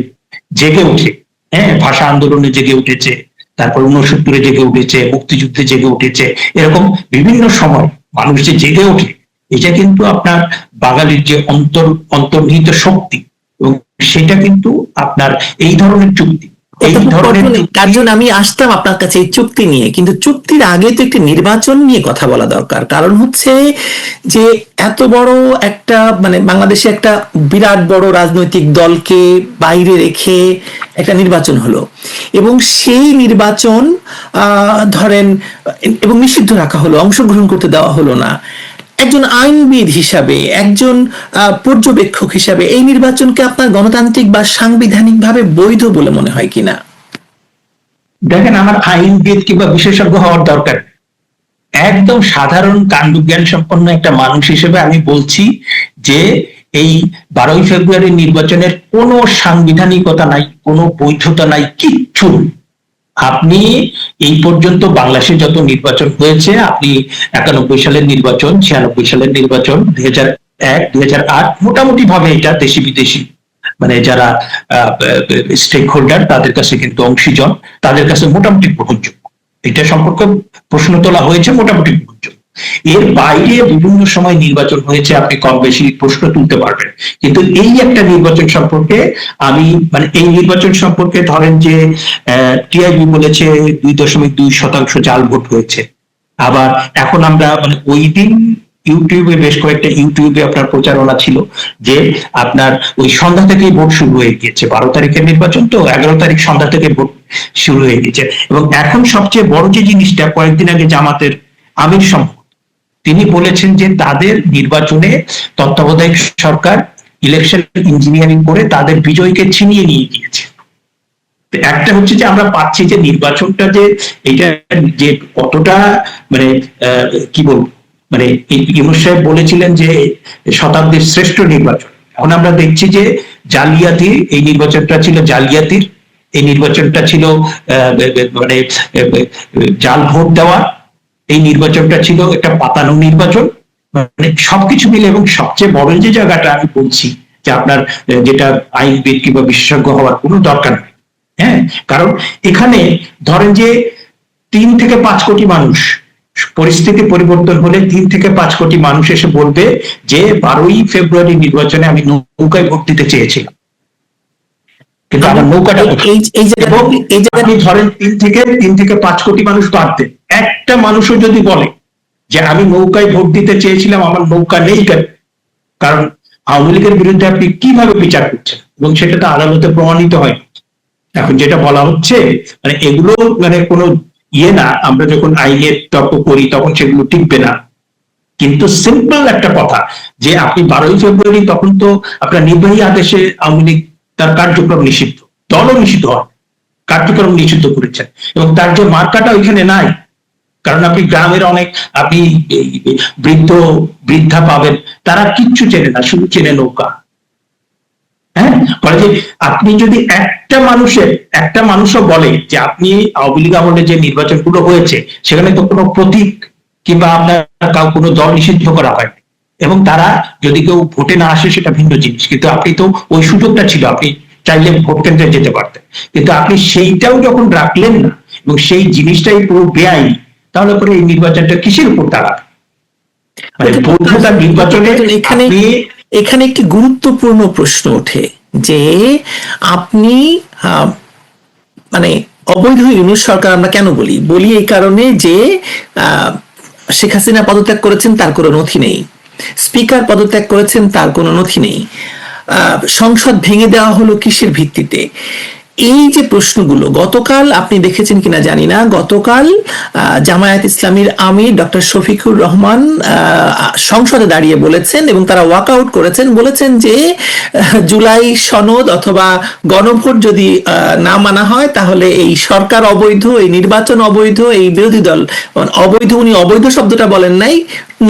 জেগে উঠে, হ্যাঁ, ভাষা আন্দোলনে জেগে উঠেছে, তারপর 69-এ জেগে উঠেছে, মুক্তিযুদ্ধে জেগে উঠেছে, এরকম বিভিন্ন সময় মানুষ যে জেগে ওঠে, এটা কিন্তু আপনার বাঙালির যে অন্তর্নিহিত শক্তি, এবং সেটা কিন্তু আপনার এই ধরনের চুক্তি, এই ধরনের কার্জন আমি আসতাম আপনার কাছে এই চুক্তি নিয়ে, কিন্তু চুক্তির আগে তো একটি নির্বাচন নিয়ে কথা বলা দরকার। কারণ হচ্ছে যে এত বড় একটা মানে বাংলাদেশে একটা বিরাট বড় রাজনৈতিক দলকে বাইরে রেখে একটা নির্বাচন হলো, এবং সেই নির্বাচন ধরেন এবং নিষিদ্ধ রাখা হলো, অংশগ্রহণ করতে দেওয়া হলো না। একজন আইনবিদ হিসাবে, একজন পর্যবেক্ষক হিসাবে এই নির্বাচনকে আপনার গণতান্ত্রিক বা সাংবিধানিক ভাবে বৈধ বলে মনে হয় কিনা? দেখেন, আমার আইনবিদ কিংবা বিশেষজ্ঞ হওয়ার দরকার, একদম সাধারণ কাণ্ডজ্ঞান সম্পন্ন একটা মানুষ হিসেবে আমি বলছি যে এই 12ই ফেব্রুয়ারি নির্বাচনের কোনো সাংবিধানিকতা নাই, কোনো বৈধতা নাই, কিচ্ছু। আপনি এই পর্যন্ত বাংলাদেশে যত নির্বাচন হয়েছে, আপনি 91 সালের নির্বাচন, 96 সালের নির্বাচন, 2001, 2008, মোটামুটি ভাবে এটা দেশি বিদেশি মানে যারা স্টেক হোল্ডার তাদের কাছে কিন্তু অংশীজন, তাদের কাছে মোটামুটি গ্রহণযোগ্য। এটা সম্পর্কে প্রশ্ন তোলা হয়েছে, মোটামুটি গ্রহণযোগ্য। এর বাইরে বিভিন্ন সময় নির্বাচন হয়েছে, আপনি কম বেশি প্রশ্ন তুলতে পারবেন। কিন্তু এই একটা নির্বাচন সম্পর্কে আমি মানে এই নির্বাচন সম্পর্কে ধরেন যে টিআইবি বলেছে 2.2% জাল ভোট হয়েছে। আবার এখন আমরা মানে ওই দিন ইউটিউবে, বেশ কয়েকটা ইউটিউবে আপনার প্রচারণা ছিল যে আপনার ওই সন্ধ্যা থেকেই ভোট শুরু হয়ে গিয়েছে। 12 তারিখের নির্বাচন তো 11 তারিখ সন্ধ্যা থেকে ভোট শুরু হয়ে গেছে। এবং এখন সবচেয়ে বড় যে জিনিসটা, কয়েকদিন আগে জামাতের আমির সম্ভব তিনি বলেছেন যে তাদের নির্বাচনে তত্ত্বাবধায়ক সরকার ইলেকশন ইঞ্জিনিয়ারিং করে তাদের বিজয়কে ছিনিয়ে নিয়ে গিয়েছে। একটা হচ্ছে যে আমরা পাচ্ছি যে নির্বাচনটা যে এটা যে কতটা মানে কি বলবো মানে ইউনূস সাহেব বলেছিলেন যে শতাব্দীর শ্রেষ্ঠ নির্বাচন, এখন আমরা দেখছি যে জালিয়াতি, এই নির্বাচনটা ছিল জালিয়াতির, এই নির্বাচনটা ছিল মানে জাল ভোট দেওয়া, এই নির্বাচনটা ছিল একটা পাতানো নির্বাচন, মানে সবকিছু মিলে। এবং সবচেয়ে বড় যে জায়গাটা আমি বলছি যে আপনার যেটা আইনবিদ কিংবা বিশেষজ্ঞ হওয়ার কোনো দরকার নেই, হ্যাঁ, কারণ এখানে ধরেন যে 3 থেকে 5 কোটি মানুষ, পরিস্থিতি পরিবর্তন হলে 3 থেকে 5 কোটি মানুষ এসে বলবে যে 12ই ফেব্রুয়ারি নির্বাচনে আমি নৌকায় ভোট দিতে চেয়েছিলাম, কিন্তু আমার নৌকাটা আপনি ধরেন 3 থেকে 5 কোটি মানুষ বাদ দেন, একটা মানুষও যদি বলে যে আমি নৌকায় ভোট দিতে চেয়েছিলাম, আমার নৌকা নেই কেন, কারণ আওয়ামী লীগের বিরুদ্ধে আপনি কিভাবে বিচার করছেন এবং সেটা তো আদালতে প্রমাণিত হয়। এখন যেটা বলা হচ্ছে মানে এগুলো মানে কোনো ইয়ে না, আমরা যখন আইনের তর্ক করি তখন সেগুলো টিকবে না। কিন্তু সিম্পল একটা কথা যে আপনি 12ই ফেব্রুয়ারি তখন তো আপনার নির্বাহী আদেশে আওয়ামী লীগ তার কার্যক্রম নিষিদ্ধ, দলও নিষিদ্ধ হয়, কার্যক্রম নিষিদ্ধ করেছেন, এবং তার যে মার্কাটা ওইখানে নাই। কারণ আপনি গ্রামের অনেক আপনি বৃদ্ধা পাবেন, তারা কিচ্ছু চেনে না, শুধু চেনে নৌকা। হ্যাঁ, বলে যে আপনি যদি একটা মানুষও বলে যে আপনি আওয়ামী লীগ আমলে যে নির্বাচনগুলো হয়েছে সেখানে তো কোনো প্রতীক কিংবা আপনার কোনো দল নিষিদ্ধ করা হয়, এবং তারা যদি কেউ ভোটে না আসে সেটা ভিন্ন জিনিস, কিন্তু আপনি তো ওই সুযোগটা ছিল, আপনি চাইলে ভোট কেন্দ্রে যেতে পারতেন, কিন্তু আপনি সেইটাও যখন রাখলেন না এবং সেই জিনিসটাই পুরো বেআইনি, তাহলে পরে এই নির্বাচনটা কিসের উপর দাঁড়াবে? মানে বৈধতা নির্বাচনে এখানে একটি গুরুত্বপূর্ণ প্রশ্ন ওঠে যে আপনি মানে অবৈধ ইউনূস সরকার আমরা কেন বলি বলি এই কারণে যে শেখ হাসিনা পদত্যাগ করেছেন তার কোনো নথি নেই, স্পিকার পদত্যাগ করেছেন তার কোনো নথি নেই, সংসদ ভেঙে দেওয়া হলো কিসের ভিত্তিতে? এই যে প্রশ্নগুলো গতকাল আপনি দেখেছেন কিনা জানি না, গতকাল জামায়াত ইসলামীর আমির ডক্টর শফিকুর রহমান সংসদে দাঁড়িয়ে বলেছেন এবং তারা ওয়াকআউট করেছেন, বলেছেন যে জুলাই সনদ অথবা গণভোট যদি না মানা হয় তাহলে এই সরকার অবৈধ, এই নির্বাচন অবৈধ, এই বিরোধী দল অবৈধ। উনি অবৈধ শব্দটা বলেন নাই,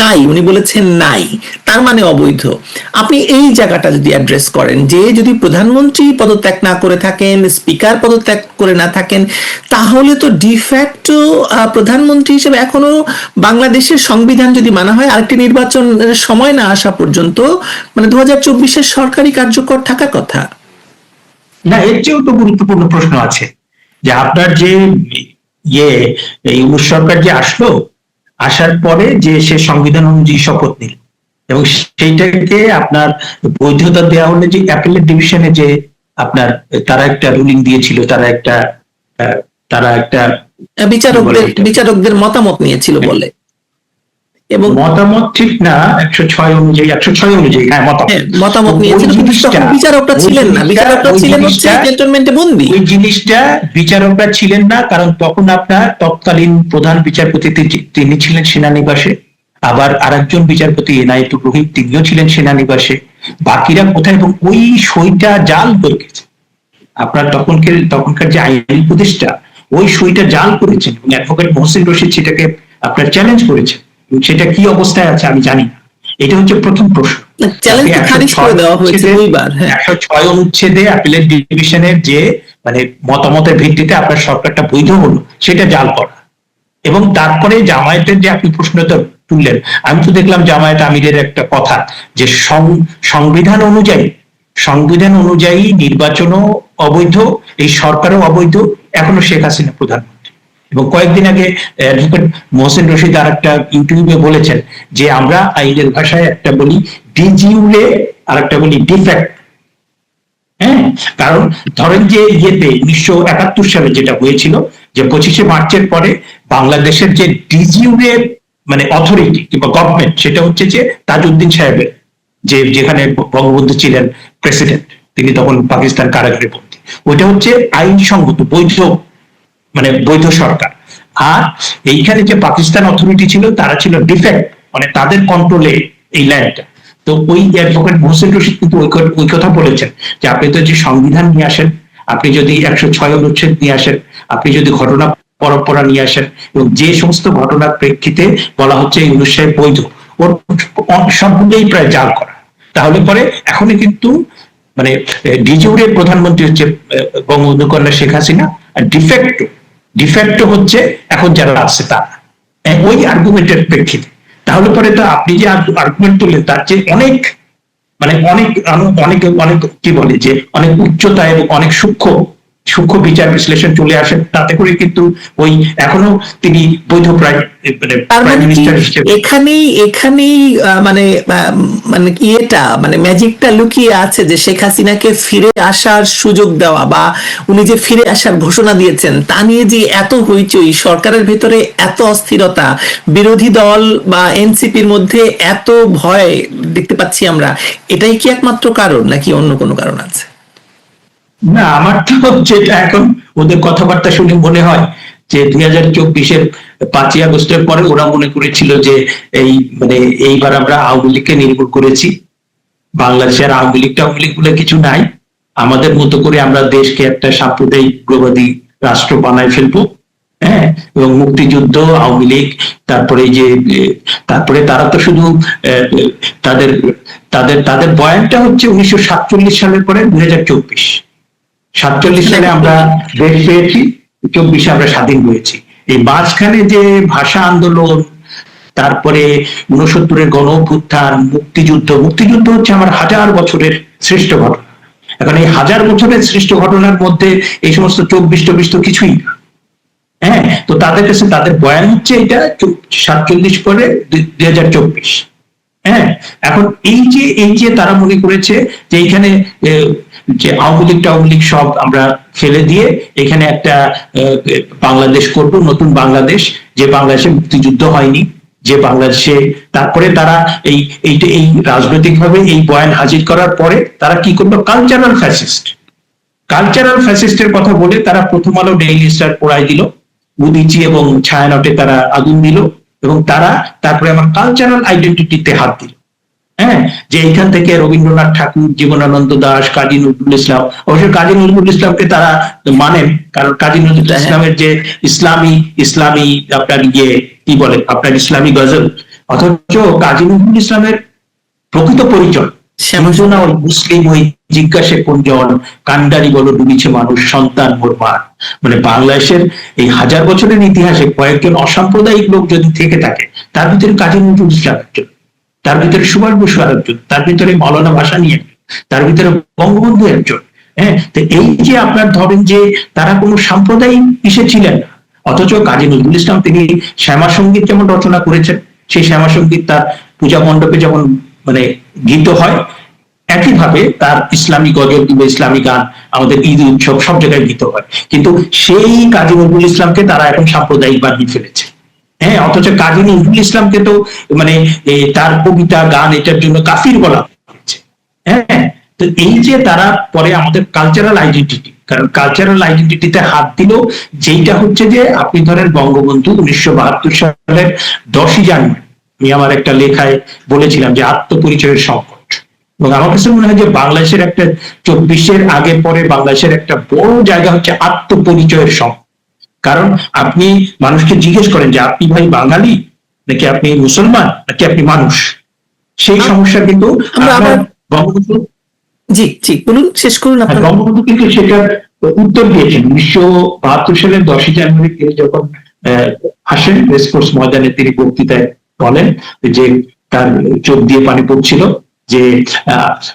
নাই, উনি বলেছেন নাই, তার মানে অবৈধ। আপনি এই জায়গাটা যদি অ্যাড্রেস করেন যে যদি প্রধানমন্ত্রী পদত্যাগ না করে থাকেন, স্পিকার পদত্যাগ করে না থাকেন, তাহলে তো ডিফ্যাক্টো প্রধানমন্ত্রী হিসেবে এখনো বাংলাদেশের সংবিধান যদি মানা হয় আরেকটি নির্বাচনের সময় না আসা পর্যন্ত মানে 2024-এর সরকারি কার্যকর থাকার কথা। না, এর চেয়েও তো গুরুত্বপূর্ণ প্রশ্ন আছে যে আপনার যে এই সরকার যে আসলো, আসার পরে যে সে সংবিধান অনুযায়ী শপথ নিল এবং সেইটাকে আপনার বৈধতা দেওয়া হলে যে অ্যাপেলেট ডিভিশনে যে আপনার তারা একটা রুলিং দিয়েছিল, তারা একটা বিচারকদের মতামত নিয়েছিল বলে, এবং মতামত ঠিক না, 106 অনুযায়ী হ্যাঁ মতামত নিয়েছিল, বিচারকরা ছিলেন না, বিচারকরা ছিলেন হচ্ছে ক্যান্টনমেন্টে বন্দী। ওই জিনিসটা বিচারকরা ছিলেন না, কারণ তখন আপনার তৎকালীন প্রধান বিচারপতি তিনি ছিলেন সেনানিবাসে, আবার আরেকজন বিচারপতি এনায়েতুর রহিম তিনিও ছিলেন সেনানিবাসে, বাকিরা কোথায়? এবং ওই সইটা জাল করে গেছে আপনার তখনকার যে আইন উপদেষ্টা ওই সইটা জাল করেছেন এবং অ্যাডভোকেট মোহসিন রশিদ সেটাকে আপনার চ্যালেঞ্জ করেছেন। সেটা কি অবস্থায় আছে আমি জানি না। এটা হচ্ছে প্রথম প্রশ্ন। 106 অনুচ্ছেদে অ্যাপিলেট ডিভিশনের যে মানে মতামতের ভিত্তিতে আপনার সরকারটা বৈধ হলো সেটা জাল করা, এবং তারপরে জামায়াতের যে আপনি প্রশ্নটা তুললেন, আমি তো দেখলাম জামায়াত আমিরের একটা কথা যে সংবিধান অনুযায়ী নির্বাচনও অবৈধ, এই সরকারও অবৈধ, এখনো শেখ হাসিনা প্রধানমন্ত্রী। এবং কয়েকদিন আগে অ্যাডভোকেট মোহসিন রশিদ আর একটা ইউটিউবে বলেছেন যে আমরা আইনের ভাষায় একটা বলি ডিজিউরে আর একটা বলি ডিফ্যাক্ট। হ্যাঁ, কারণ ধরেন যে 1971 সালে যেটা হয়েছিল যে 25শে মার্চের পরে বাংলাদেশের যে ডিজিউরে মানে অথরিটি কিংবা গভর্নমেন্ট, সেটা হচ্ছে যে তাজউদ্দিন সাহেবের, যেখানে বঙ্গবন্ধু ছিলেন প্রেসিডেন্ট, তিনি তখন পাকিস্তান কারাগারে বন্দী, ওইটা হচ্ছে আইনসঙ্গত বৈধ সরকার। আর এইখানে যে পাকিস্তান অথরিটি ছিল তারা ছিল ডিফেক্ট, মানে তাদের কন্ট্রোলে এই ল্যান্ডটা। তো ওই অ্যাডভোকেট মোহসিন রশিদ কিন্তু ওই কথা বলেছেন যে আপনি তো যে সংবিধান নিয়ে আসেন, আপনি যদি 106 অনুচ্ছেদ নিয়ে আসেন, আপনি যদি ঘটনা পরম্পরা নিয়ে আসেন, এবং যে সমস্ত ঘটনার প্রেক্ষিতে বলা হচ্ছে এই অনুচ্ছেদ বৈধ, ওর সবগুলোই প্রায় জাল করা। তাহলে পরে এখনই কিন্তু মানে ডিজিউরের প্রধানমন্ত্রী হচ্ছে বঙ্গবন্ধু কন্যা শেখ হাসিনা, আর ডিফ্যাক্টো হচ্ছে এখন যারা আছে তারা, ওই আর্গুমেন্টের প্রেক্ষিতে। তাহলে পরে তো আপনি যে আর্গুমেন্ট তুললেন তার যে অনেক কি বলে যে অনেক উচ্চতা এবং অনেক সূক্ষ্ম বিচার বিশ্লেষণ চলে আসে, তাতে করে কিন্তু ওই এখনো তিনি বৈধ প্রাইম মিনিস্টার হিসেবে। এখানেই মানে এটা মানে ম্যাজিকটা লুকিয়ে আছে যে শেখ হাসিনাকে ফিরে আসার সুযোগ দেওয়া বা উনি যে ফিরে আসার ঘোষণা দিয়েছেন তা নিয়ে যে এত হইচই, সরকারের ভেতরে এত অস্থিরতা, বিরোধী দল বা এনসিপির মধ্যে এত ভয় দেখতে পাচ্ছি আমরা, এটাই কি একমাত্র কারণ নাকি অন্য কোনো কারণ আছে? না, আমার তো যেটা এখন ওদের কথাবার্তা শুনে মনে হয় যে 2024-এর 5ই আগস্টের পরে ওরা মনে করেছিল যে এইবার আমরা আওয়ামী লীগকে নির্মূল করেছি, বাংলাদেশের আওয়ামী লীগ বলে কিছু নাই, আমাদের মতো করে আমরা দেশকে একটা সাম্প্রদায়িক উগ্রবাদী রাষ্ট্র বানায় ফেলবো। হ্যাঁ, এবং মুক্তিযুদ্ধ, আওয়ামী লীগ, তারপরে তারা তো শুধু তাদের বয়ানটা হচ্ছে 1947 সালের পরে 2047 সালে আমরা দেশ পেয়েছি, 24-এ আমরা স্বাধীন হয়েছি। এই মাঝখানে যে ভাষা আন্দোলন, তারপরে 69-এর গণ অভ্যুত্থান, মুক্তিযুদ্ধ হচ্ছে আমার 1000 বছরের শ্রেষ্ঠ ঘটনা। এখন এই 1000 বছরের শ্রেষ্ঠ ঘটনার মধ্যে এই সমস্ত 24 তো কিছুই না। হ্যাঁ, তো তাদের কাছে তাদের বয়ান হচ্ছে এটা 47 পরে 2024। হ্যাঁ, এখন এই যে তারা মনে করেছে যে এইখানে যে আওয়ামী লীগ সব আমরা ফেলে দিয়ে এখানে একটা বাংলাদেশ করব, নতুন বাংলাদেশ, যে বাংলাদেশে মুক্তিযুদ্ধ হয়নি, যে বাংলাদেশে তারপরে তারা এই রাজনৈতিক ভাবে এই বয়ান হাজির করার পরে তারা কি করলো, কালচারাল ফ্যাসিস্টের কথা বলে তারা প্রথম আলো, ডেইলি স্টার পোড়াই দিল, উদীচী এবং ছায়ানটে তারা আগুন দিল, এবং তারা তারপরে আমার কালচারাল আইডেন্টিটিতে হাত দিল। হ্যাঁ, যে এখান থেকে রবীন্দ্রনাথ ঠাকুর, জীবনানন্দ দাশ, কাজী নজরুল ইসলাম, অবশ্য কাজী নজরুল ইসলামকে তারা মানেন, কারণ কাজী নজরুল ইসলামের যে ইসলামী আপনার কি বলে আপনার ইসলামী গজল, অথচ কাজী নজরুল ইসলামের প্রকৃত পরিচয় শ্যামসোনা ওই মুসলিম, ওই জিজ্ঞাসে কোনজন, কান্ডারি বলো ডুবিছে মানুষ, সন্তান মোর মা। মানে বাংলাদেশের এই 1000 বছরের ইতিহাসে কয়েকজন অসাম্প্রদায়িক লোক যদি থেকে থাকে, তার ভিতরে কাজী নজরুল ইসলাম একজন, তার ভিতরে সুভাষ বসু একজন, তার ভিতরে মৌলানা ভাসানী একজন, তার ভিতরে বঙ্গবন্ধু একজন। হ্যাঁ, তো এই যে আপনার ধরেন যে তারা কোনো সাম্প্রদায়িক ইসে ছিলেন না, অথচ কাজী নজরুল ইসলাম তিনি শ্যামা সঙ্গীত যেমন রচনা করেছেন, সেই শ্যামা সঙ্গীত তার পূজা মণ্ডপে যেমন মানে গীত হয়, একইভাবে তার ইসলামী গজল কিংবা ইসলামী গান আমাদের ঈদ উৎসব সব জায়গায় গীত হয়। কিন্তু সেই কাজী নজরুল ইসলামকে তারা এখন সাম্প্রদায়িক বানিয়ে ফেলেছে। হ্যাঁ, অথচ কাজী নজরুল ইসলামকে তো মানে তার কবিতা গান এটার জন্য কাফির বলা হচ্ছে। হ্যাঁ, তো এই যে তারা পরে আমাদের কালচারাল আইডেন্টিটি, কারণ কালচারাল আইডেন্টিটিতে হাত দিল, যেইটা হচ্ছে যে আপনি ধরেন বঙ্গবন্ধু 1972 সালের 10ই জানুয়ারি আমি আমার একটা লেখায় বলেছিলাম যে আত্মপরিচয়ের সংকট, এবং আমার কাছে মনে হয় যে বাংলাদেশের একটা 24-এর আগে পরে বাংলাদেশের একটা বড় জায়গা হচ্ছে আত্মপরিচয়ের সংকট। কারণ আপনি মানুষকে জিজ্ঞেস করেন যে আপনি ভাই বাঙালি নাকি আপনি মুসলমান নাকি আপনি মানুষ, সেই সমস্যা কিন্তু বঙ্গবন্ধু বলুন, শেষ করুন। বঙ্গবন্ধু কিন্তু সেটার উত্তর দিয়েছেন 1972 সালের 10ই জানুয়ারি তিনি যখন আসেন রেসকোর্স ময়দানে, তিনি বক্তৃতায় বলেন যে তার চোখ দিয়ে পানি পড়ছিল, যে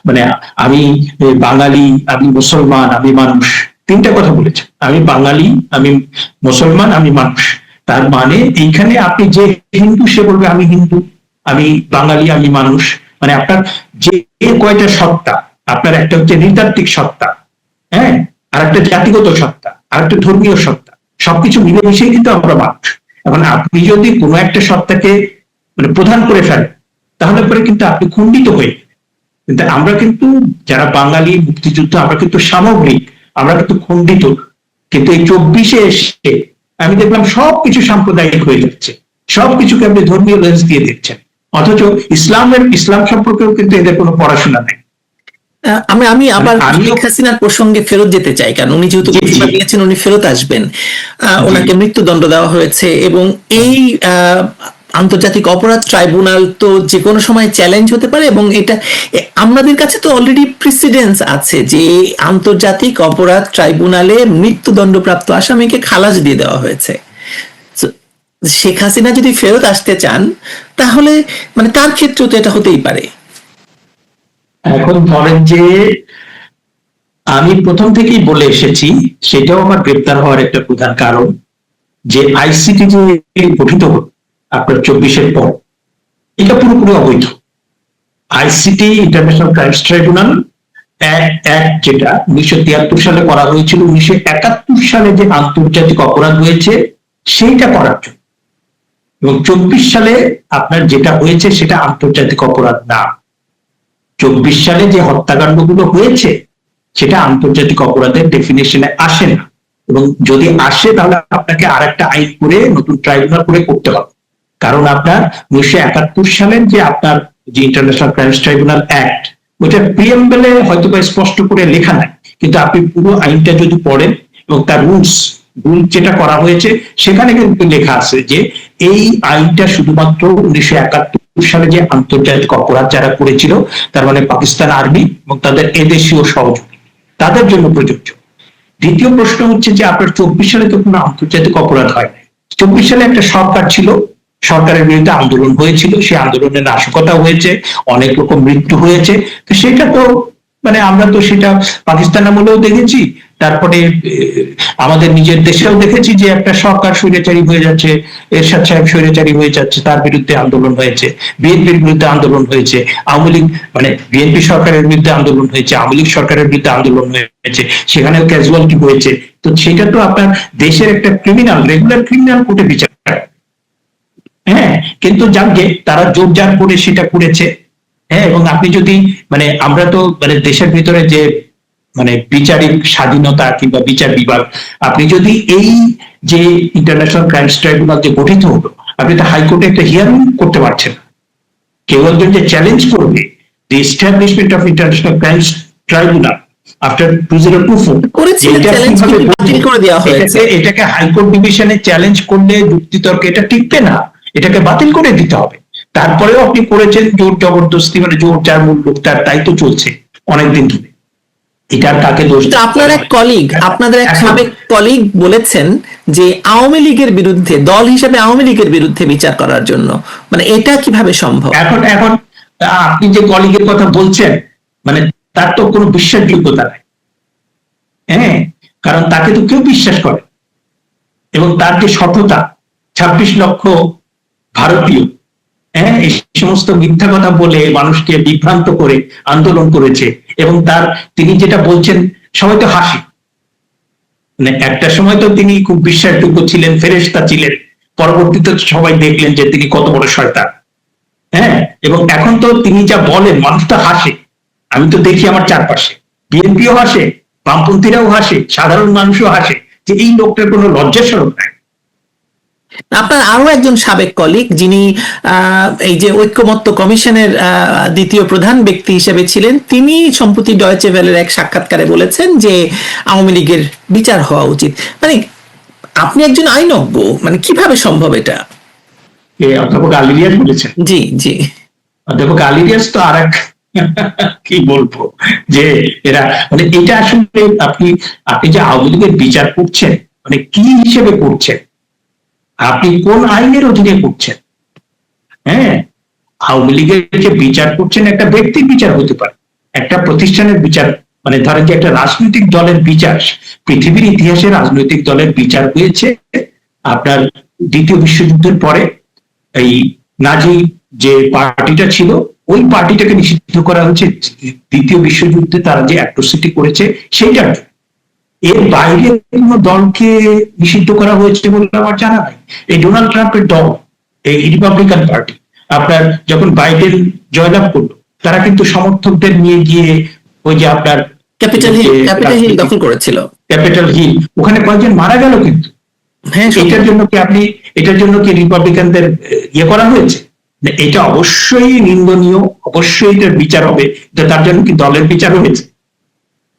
মানে আমি বাঙালি, আমি মুসলমান, আমি মানুষ, তিনটা কথা বলেছেন, আমি বাঙালি, আমি মুসলমান, আমি মানুষ। তার মানে এইখানে আপনি যে হিন্দু সে বলবে আমি হিন্দু, আমি বাঙালি, আমি মানুষ। মানে আপনার যে কয়টা সত্তা, আপনার একটা হচ্ছে নৃতাত্ত্বিক সত্তা, হ্যাঁ, আর একটা জাতিগত সত্তা, আর একটা ধর্মীয় সত্তা, সবকিছু মিলেমিশেই কিন্তু আমরা মানুষ। এখন আপনি যদি কোনো একটা সত্তাকে মানে প্রধান করে ফেলেন, তাহলে পরে কিন্তু আপনি খণ্ডিত হয়ে, কিন্তু আমরা কিন্তু যারা বাঙালি মুক্তিযুদ্ধ, আমরা কিন্তু সামগ্রিক, আমরা কিন্তু খণ্ডিত। কিন্তু এই 24-এ এসে আমি দেখলাম সবকিছু সাম্প্রদায়িক হয়ে যাচ্ছে, সবকিছুকে আপনি ধর্মীয় লেন্স দিয়ে দেখছেন, অথচ ইসলাম সম্পর্কেও কিন্তু এদের কোনো পড়াশোনা নেই। আমি আবার শেখ হাসিনার প্রসঙ্গে ফেরত যেতে চাই, কারণ উনি যেহেতু দিয়েছেন উনি ফেরত আসবেন, ওনাকে মৃত্যুদণ্ড দেওয়া হয়েছে, এবং এই আন্তর্জাতিক অপরাধ ট্রাইব্যুনাল তো যে কোনো সময় চ্যালেঞ্জ হতে পারে, এবং এটা আমাদের কাছে তো অলরেডি প্রেসিডেন্স আছে যে আন্তর্জাতিক অপরাধ ট্রাইব্যুনালে মৃত্যুদণ্ডপ্রাপ্ত আসামিকে খালাস দিয়ে দেওয়া হয়েছে। শেখ হাসিনা যদি ফেরত আসতে চান তাহলে মানে তার ক্ষেত্রেও তো এটা হতেই পারে। এখন ধরেন যে আমি প্রথম থেকেই বলে এসেছি, সেটাও আমার গ্রেপ্তার হওয়ার একটা প্রধান কারণ, যে আইসিটি যে গঠিত হল আপনার 24-এর পর, এটা পুরোপুরি অবৈধ। ICT international crimes tribunal act যেটা 1973 সালে করা হয়েছিল, 1971 সালে যে আন্তর্জাতিক অপরাধ হয়েছে সেইটা করার জন্য, এবং 24 সালে আপনার যেটা হয়েছে সেটা আন্তর্জাতিক অপরাধ না। 24 সালে যে হত্যাকাণ্ডগুলো হয়েছে সেটা আন্তর্জাতিক অপরাধের ডেফিনেশনে আসে না, এবং যদি আসে তাহলে আপনাকে আর একটা আইন করে নতুন ট্রাইব্যুনাল করে করতে হবে। কারণ আপনার 1971 সালের যে আপনার যে ইন্টারন্যাশনাল ক্রাইমস ট্রাইব্যুনাল অ্যাক্ট, ওইটা প্রিএম্বলে হয়তো বা স্পষ্ট করে লেখা নাই, কিন্তু আপনি পুরো আইনটা যদি পড়েন এবং তার রুল যেটা করা হয়েছে সেখানে কিন্তু লেখা আছে যে এই আইনটা শুধুমাত্র 1971 সালে যে আন্তর্জাতিক অপরাধ যারা করেছিল, তার মানে পাকিস্তান আর্মি এবং তাদের এদেশীয় সহযোগী, তাদের জন্য প্রযোজ্য। দ্বিতীয় প্রশ্ন হচ্ছে যে আপনার 24 সালে তো কোনো আন্তর্জাতিক অপরাধ হয় না। 24 সালে একটা সরকার ছিল, সরকারের বিরুদ্ধে আন্দোলন হয়েছিল, সেই আন্দোলনের নাশকতা হয়েছে, অনেক রকম মৃত্যু হয়েছে, তো সেটা তো মানে আমরা তো সেটা পাকিস্তান আমলেও দেখেছি, তারপরে আমাদের নিজের দেশেও দেখেছি যে একটা সরকার স্বৈরাচারী হয়ে যাচ্ছে, এরশাদ সাহেব স্বৈরাচারী হয়ে যাচ্ছে, তার বিরুদ্ধে আন্দোলন হয়েছে, বিএনপির বিরুদ্ধে আন্দোলন হয়েছে, আওয়ামী লীগ মানে বিএনপি সরকারের বিরুদ্ধে আন্দোলন হয়েছে, আওয়ামী লীগ সরকারের বিরুদ্ধে আন্দোলন হয়েছে, সেখানেও ক্যাজুয়ালিটি হয়েছে। তো সেটা তো আপনার দেশের একটা ক্রিমিনাল, রেগুলার ক্রিমিনাল কোর্টে বিচার, হ্যাঁ, কিন্তু যাকে তারা জোরজার করে সেটা করেছে। হ্যাঁ, এবং আপনি যদি মানে আমরা তো মানে দেশের ভিতরে যে মানে বিচারিক স্বাধীনতা কিংবা বিচার বিভাগ, আপনি যদি এই যে ইন্টারন্যাশনাল ক্রাইমস ট্রাইব্যুনাল যে গঠিত হলো, আপনি তো হাইকোর্টে একটা হিয়ারিং করতে পারছেন না। কেউ একজন যে চ্যালেঞ্জ করবে দি establishment of international crimes tribunal after 2024 এটাকে হাইকোর্ট ডিভিশনে চ্যালেঞ্জ করলে যুক্তিতর্কে এটা টিকবে না, এটাকে বাতিল করে দিতে হবে। তারপরেও আপনি করেছেন জোর জবরদস্তি, মানে জোর যার মূল লোক তার, তাই তো চলছে অনেকদিন ধরে। এটার কাকে দোষ? আপনার এক কলিগ, আপনাদের এক সাবেক কলিগ বলেছেন যে আওয়ামী লীগের বিরুদ্ধে, দল হিসেবে আওয়ামী লীগের বিরুদ্ধে বিচার করার জন্য, মানে এটা কিভাবে সম্ভব? এখন এখন আপনি যে কলিগের কথা বলছেন, মানে তার তো কোনো বিশ্বাসযোগ্যতা নাই। হ্যাঁ, কারণ তাকে তো কেউ বিশ্বাস করে, এবং তার যে সততা, 26 লক্ষ ভারতীয় হ্যাঁ এই সমস্ত মিথ্যা কথা বলে মানুষকে বিভ্রান্ত করে আন্দোলন করেছে, এবং তার তিনি যেটা বলছেন সবাই তো হাসি। মানে একটা সময় তো তিনি খুব বিশ্বাসযোগ্য ছিলেন, ফেরেশতা ছিলেন, পরবর্তীতে সবাই দেখলেন যে তিনি কত বড় শয়তান। হ্যাঁ, এবং এখন তো তিনি যা বলেন মানুষ তো হাসে। আমি তো দেখি আমার চারপাশে, বিএনপিও হাসে, বামপন্থীরাও হাসে, সাধারণ মানুষও হাসে, যে এই লোকটার কোনো লজ্জা শরম নাই। আপনার আরো একজন সাবেক কলিগ, যিনি এই যে ঐক্যমত্য কমিশনের দ্বিতীয় প্রধান ব্যক্তি হিসেবে ছিলেন, তিনি সম্প্রতি ডয়েচে ভেলের এক সাক্ষাৎকারে বলেছেন যে আওয়ামী লীগের বিচার হওয়া উচিত। মানে আপনি একজন আইনজ্ঞ, মানে কিভাবে সম্ভব এটা? অধ্যাপক আলিরিয়াস বলেছেন। জি জি, অধ্যাপক আলিরিয়াস তো আর এক কি বলবো, যে এরা মানে এটা আসলে আপনি আপনি যে আওয়ামী লীগের বিচার করছেন, মানে কি হিসেবে করছেন, আপনি কোন আইনের অধীনে করছেন? হ্যাঁ, আওয়ামী লীগের যে বিচার করছেন একটা ব্যক্তির বিচার হতে পারে, একটা প্রতিষ্ঠানের বিচার, মানে ধরেন যে একটা রাজনৈতিক দলের বিচার, পৃথিবীর ইতিহাসে রাজনৈতিক দলের বিচার হয়েছে আপনার দ্বিতীয় বিশ্বযুদ্ধের পরে। এই নাজি যে পার্টিটা ছিল, ওই পার্টিটাকে নিষিদ্ধ করা হয়েছে দ্বিতীয় বিশ্বযুদ্ধে তারা যে অ্যাট্রোসিটি করেছে সেইটার জন্য। এর বাইরে কোন দলকে নিষিদ্ধ করা হয়েছে বলে আমার জানা নাই। এই ডোনাল্ড ট্রাম্পের দল, এই রিপাবলিকান পার্টি, আপনার যখন বাইডেন জয়লাভ করলো, তারা কিন্তু সমর্থকদের নিয়ে গিয়ে ওই যে আপনার ক্যাপিটাল হিল দখল করেছিল, ক্যাপিটাল হিল, ওখানে কয়েকজন মারা গেল। কিন্তু এটার জন্য কি রিপাবলিকানদের ইয়ে করা হয়েছে? এটা অবশ্যই নিন্দনীয়, অবশ্যই এটার বিচার হবে। তার জন্য কি দলের বিচার হয়েছে?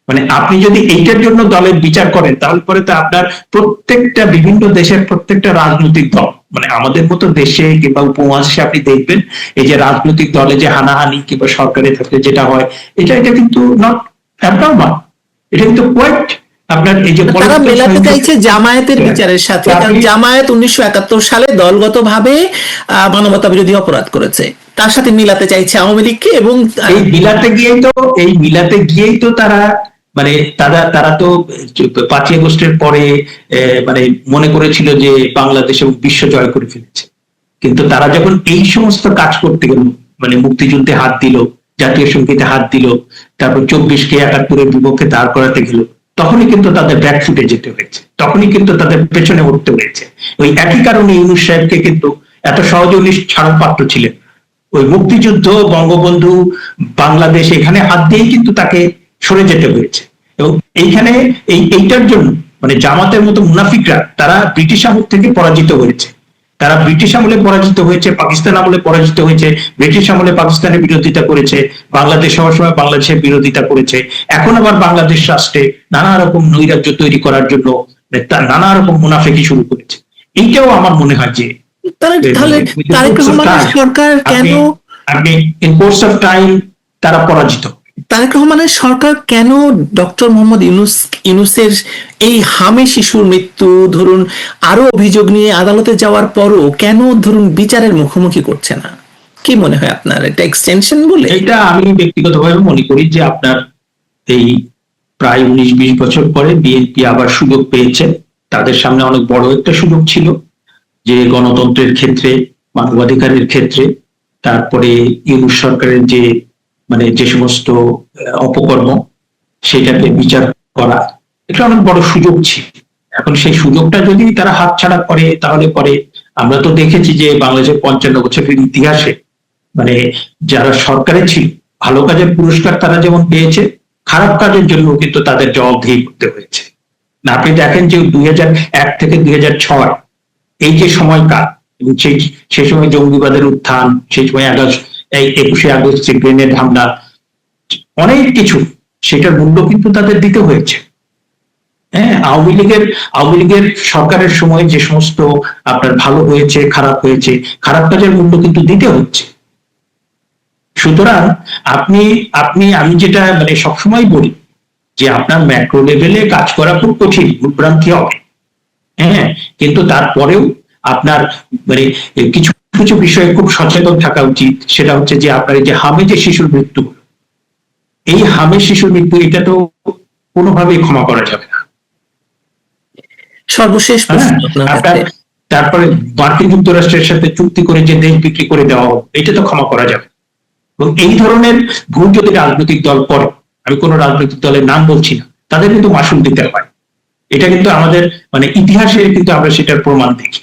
মানে আপনি যদি এইটার জন্য দলের বিচার করেন, তাহলে পরে তো আপনার প্রত্যেকটা বিভিন্ন দেশের প্রত্যেকটা রাজনৈতিক দল, মানে আমাদের মতো দেশে কিংবা উপমহাদেশে আপনি দেখবেন এই যে রাজনৈতিক দলে যে হানাহানি কিংবা সরকারে থাকলে যেটা হয়, এটা কিন্তু নট অ্যাবনর্মাল, এটা কিন্তু কোয়াইট আপনার এই যে তারা মেলাতে চাইছে জামায়াতের বিচারের সাথে। কারণ জামায়াত 1971 সালে দলগতভাবে মানবতা বিরোধী অপরাধ করেছে, তার সাথে মিলাতে চাইছে আওয়ামী লীগকে। এবং এই মিলাতে গিয়েই তো তারা মানে তারা তো 5ই আগস্টের পরে মানে মনে করেছিল যে বাংলাদেশ এবং বিশ্ব জয় করে ফেলেছে। কিন্তু তারা যখন এই সমস্ত কাজ করতে গেল, মানে মুক্তিযুদ্ধে হাত দিল, জাতীয় সঙ্গীতে হাত দিল, তারপর 24কে 71-এর বিপক্ষে দাঁড় করাতে গেল, তখনই কিন্তু তাদের ব্যাকফুটে যেতে হয়েছে, তখনই কিন্তু তাদের পেছনে উঠতে হয়েছে। ওই একই কারণে ইউনূস সাহেবকে কিন্তু এত সহজে উনি ছাড়ার পাত্র ছিলেন। ওই মুক্তিযুদ্ধ, বঙ্গবন্ধু, বাংলাদেশ, এখানে হাত দিয়েই কিন্তু তাকে সরে যেতে হয়েছে। এবং এইখানে এইটার জন্য মানে জামাতের মতো মুনাফিকরা তারা ব্রিটিশ আমল থেকে পরাজিত হয়েছে, তারা ব্রিটিশ আমলে পরাজিত হয়েছে, পাকিস্তান আমলে পরাজিত হয়েছে, ব্রিটিশ আমলে পাকিস্তানের বিরোধিতা করেছে, বাংলাদেশ হওয়ার সময় বাংলাদেশের বিরোধিতা করেছে, এখন আবার বাংলাদেশ রাষ্ট্রে নানা রকম নৈরাজ্য তৈরি করার জন্য নানা রকম মুনাফিকি শুরু করেছে। এইটাও আমার মনে হয় যে তাহলে তারেক রহমানের সরকার কেন, আপনি ইন কোর্স অফ টাইম তারা পরাজিত। তারেক রহমানের সরকার কেন ডক্টর মোহাম্মদ ইউনূসের এই হামে শিশুর মৃত্যু, ধরুন আরো অভিযোগ নিয়ে আদালতে যাওয়ার পরও কেন ধরুন বিচারের মুখোমুখি করছে না? কি মনে হয় আপনার, এটা এক্সটেনশন বলে? এটা আমি ব্যক্তিগতভাবে মনে করি যে আপনার এই প্রায় 19-20 বছর পরে বিএনপি আবার সুযোগ পেয়েছে। তাদের সামনে অনেক বড় একটা সুযোগ ছিল যে গণতন্ত্রের ক্ষেত্রে, মানবাধিকারের ক্ষেত্রে, তারপরে ইউনূস সরকারের যে যে সমস্ত অপকর্ম, সেটাকে বিচার করা, এটা অনেক বড় সুযোগ ছিল। এখন সেই সুযোগটা যদি তারা হাতছাড়া করে, তাহলে পরে আমরা তো দেখেছি যে বাংলাদেশের 55 বছরের ইতিহাসে যারা সরকারে ছিল, ভালো কাজের পুরস্কার তারা যেমন পেয়েছে, খারাপ কাজের জন্য কিন্তু তাদের জবাবদিহি করতে হয়েছে। না, আপনি দেখেন যে 2001 থেকে 2006 এই যে সময়কাল, এবং সেই সময় জঙ্গিবাদের উত্থান, সেই সময় 21শে আগস্ট গ্রেনেড হামলা, অনেক কিছু, সেটার মূল্য কিন্তু তাদের দিতে হয়েছে। হ্যাঁ, আওয়ামী লীগের সরকারের সময় যে সমস্ত আপনার ভালো হয়েছে, খারাপ হয়েছে, খারাপ কাজের মূল্য কিন্তু দিতে হচ্ছে। সুতরাং আমি যেটা সবসময় বলি যে আপনার ম্যাক্রো লেভেলে কাজ করা খুব কঠিন, ভুলভ্রান্তি হবে, হ্যাঁ, কিন্তু তারপরেও আপনার কিছু কিছু বিষয়ে খুব সচেতন থাকা উচিত। সেটা হচ্ছে যে আপনার এই যে হামে যে শিশুর মৃত্যু, এই হামে শিশুর মৃত্যু, এটা তো কোনোভাবেই ক্ষমা করা যাবে না। সর্বশেষ তারপরে মার্কিন যুক্তরাষ্ট্রের সাথে চুক্তি করে যে দেশ বিক্রি করে দেওয়া হবে, এটা তো ক্ষমা করা যাবে। এবং এই ধরনের ভুল যদি রাজনৈতিক দল করে, আমি কোন রাজনৈতিক দলের নাম বলছি না, তাদের কিন্তু মাসুল দিতে হয়। এটা কিন্তু আমাদের ইতিহাসে কিন্তু আমরা সেটার প্রমাণ দেখি।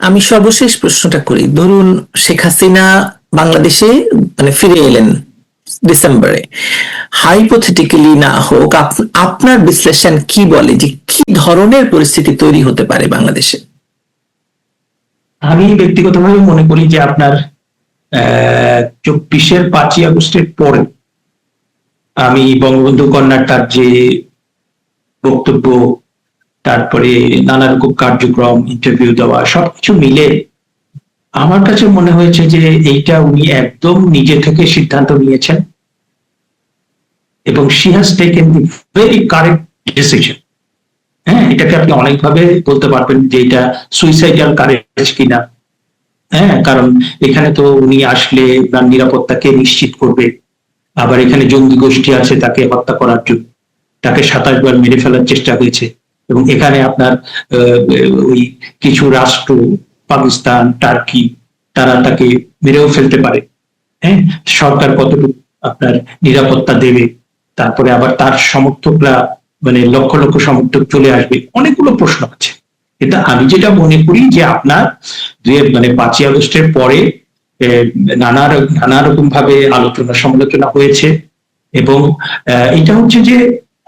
আমি সর্বশেষ প্রশ্নটা করি, ধরুন শেখ হাসিনা বাংলাদেশে ফিরে এলেন ডিসেম্বরে, হাইপোথেটিক্যালি না হোক, আপনার বিশ্লেষণ কি বলে যে কি ধরনের পরিস্থিতি তৈরি হতে পারে বাংলাদেশে? আমি ব্যক্তিগতভাবে মনে করি যে আপনার 24-এর 5ই আগস্টের পরে আমি বঙ্গবন্ধু কন্যার তার যে বক্তব্য, তারপরে নানা রকম কার্যক্রম, ইন্টারভিউ দেওয়া, সবকিছু মিলে আমার কাছে মনে হয়েছে যে এইটা উনি একদম নিজে থেকে সিদ্ধান্ত নিয়েছেন, এবং she has taken the very correct decision. হ্যাঁ, এটাকে আপনি অনেকভাবে বলতে পারবেন যে এটা সুইসাইডাল কারেজ কিনা। হ্যাঁ, কারণ এখানে তো উনি আসলে তার নিরাপত্তাকে নিশ্চিত করবে, আবার এখানে জঙ্গি গোষ্ঠী আছে তাকে হত্যা করার জন্য, তাকে 27 বার মেরে ফেলার চেষ্টা হয়েছে, এবং এখানে আপনার ওই কিছু রাষ্ট্র, পাকিস্তান, টার্কি, তারা তাকে মেরেও ফেলতে পারে। হ্যাঁ, সরকার কতটুকু আপনার নিরাপত্তা দেবে, তারপরে আবার তার সমর্থকরা লক্ষ লক্ষ সমর্থক চলে আসবে, অনেকগুলো প্রশ্ন আছে। কিন্তু আমি যেটা মনে করি যে আপনার 5ই আগস্টের পরে নানা রকম ভাবে আলোচনা সমালোচনা হয়েছে, এবং এটা হচ্ছে যে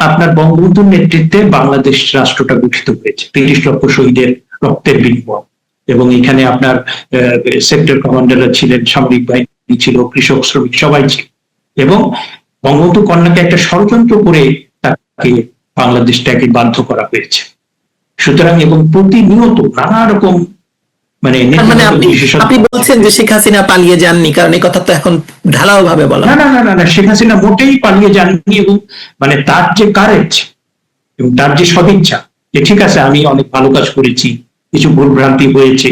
আপনার বঙ্গবন্ধুর নেতৃত্বে বাংলাদেশ রাষ্ট্রটা গঠিত হয়েছে 30 লক্ষ শহীদের রক্তের বিনিময়, এবং এখানে আপনার সেক্টর কমান্ডাররা ছিলেন, সামরিক বাহিনী ছিল, কৃষক শ্রমিক সবাই ছিল, এবং বঙ্গবন্ধু কন্যাকে একটা ষড়যন্ত্র করে তাকে বাংলাদেশটাকে বাধ্য করা হয়েছে। সুতরাং এবং প্রতিনিয়ত নানা রকম আপনি বলছেন যে শেখ হাসিনা পালিয়ে যাননি, কারণ এই কথা তো এখন ঢালাও ভাবে বলা। না, শেখ হাসিনা মোটেই পালিয়ে যাননি, এবং তার যে কারেজ এবং তার যে সদিচ্ছা, যে ঠিক আছে আমি অনেক ভালো কাজ করেছি, কিছু ভুল ভ্রান্তি হয়েছে,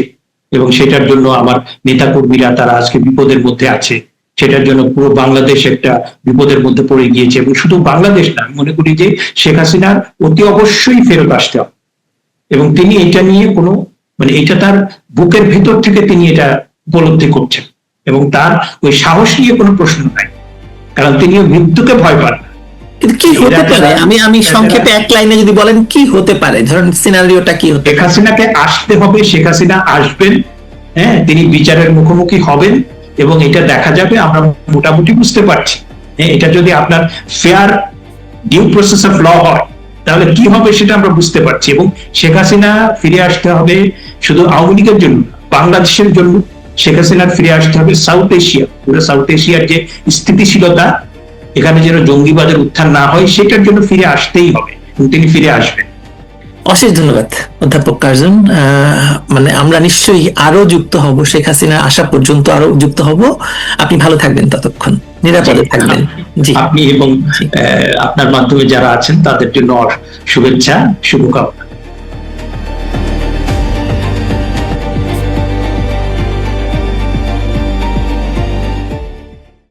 এবং সেটার জন্য আমার নেতা কর্মীরা তারা আজকে বিপদের মধ্যে আছে, সেটার জন্য পুরো বাংলাদেশ একটা বিপদের মধ্যে পড়ে গিয়েছে, এবং শুধু বাংলাদেশ না, আমি মনে করি যে শেখ হাসিনার অতি অবশ্যই ফেরত আসতে হবে, এবং তিনি এটা নিয়ে কোনো এটা তার বুকের ভেতর থেকে তিনি এটা উপলব্ধি করছেন, এবং তার ওই সাহস নিয়ে কোনো প্রশ্ন নাই, কারণ তিনি মৃত্যুকে ভয় পান। কিন্তু কি হতে পারে, আমি সংক্ষেপে এক লাইনে যদি বলেন কি হতে পারে, ধরেন সিনারিওটা কি হতে? শেখ হাসিনাকে আসতে হবে, শেখ হাসিনা আসবেন, হ্যাঁ, তিনি বিচারের মুখোমুখি হবেন, এবং এটা দেখা যাবে, আমরা মোটামুটি বুঝতে পারছি। এটা যদি আপনার fair due process of law হয়, তাহলে কি হবে সেটা আমরা বুঝতে পারছি, এবং শেখ হাসিনা ফিরে আসতে হবে শুধু আওয়ামী লীগের জন্য, বাংলাদেশের জন্য শেখ হাসিনার ফিরে আসতে হবে, সাউথ এশিয়া, পুরো সাউথ এশিয়ার যে স্থিতিশীলতা, এখানে যেন জঙ্গিবাদের উত্থান না হয়, সেটার জন্য ফিরে আসতেই হবে, এবং তিনি ফিরে আসবেন। অশেষ ধন্যবাদ অধ্যাপক কার্জন। আমরা নিশ্চয়ই আরো যুক্ত হব, শেখ হাসিনা আসা পর্যন্ত আরো যুক্ত হব। আপনি ভালো থাকবেন, ততক্ষণ নিরাপদে থাকবেন। জি, আপনি এবং আপনার মাধ্যমে যারা আছেন তাদের জন্য শুভেচ্ছা, শুভকামনা।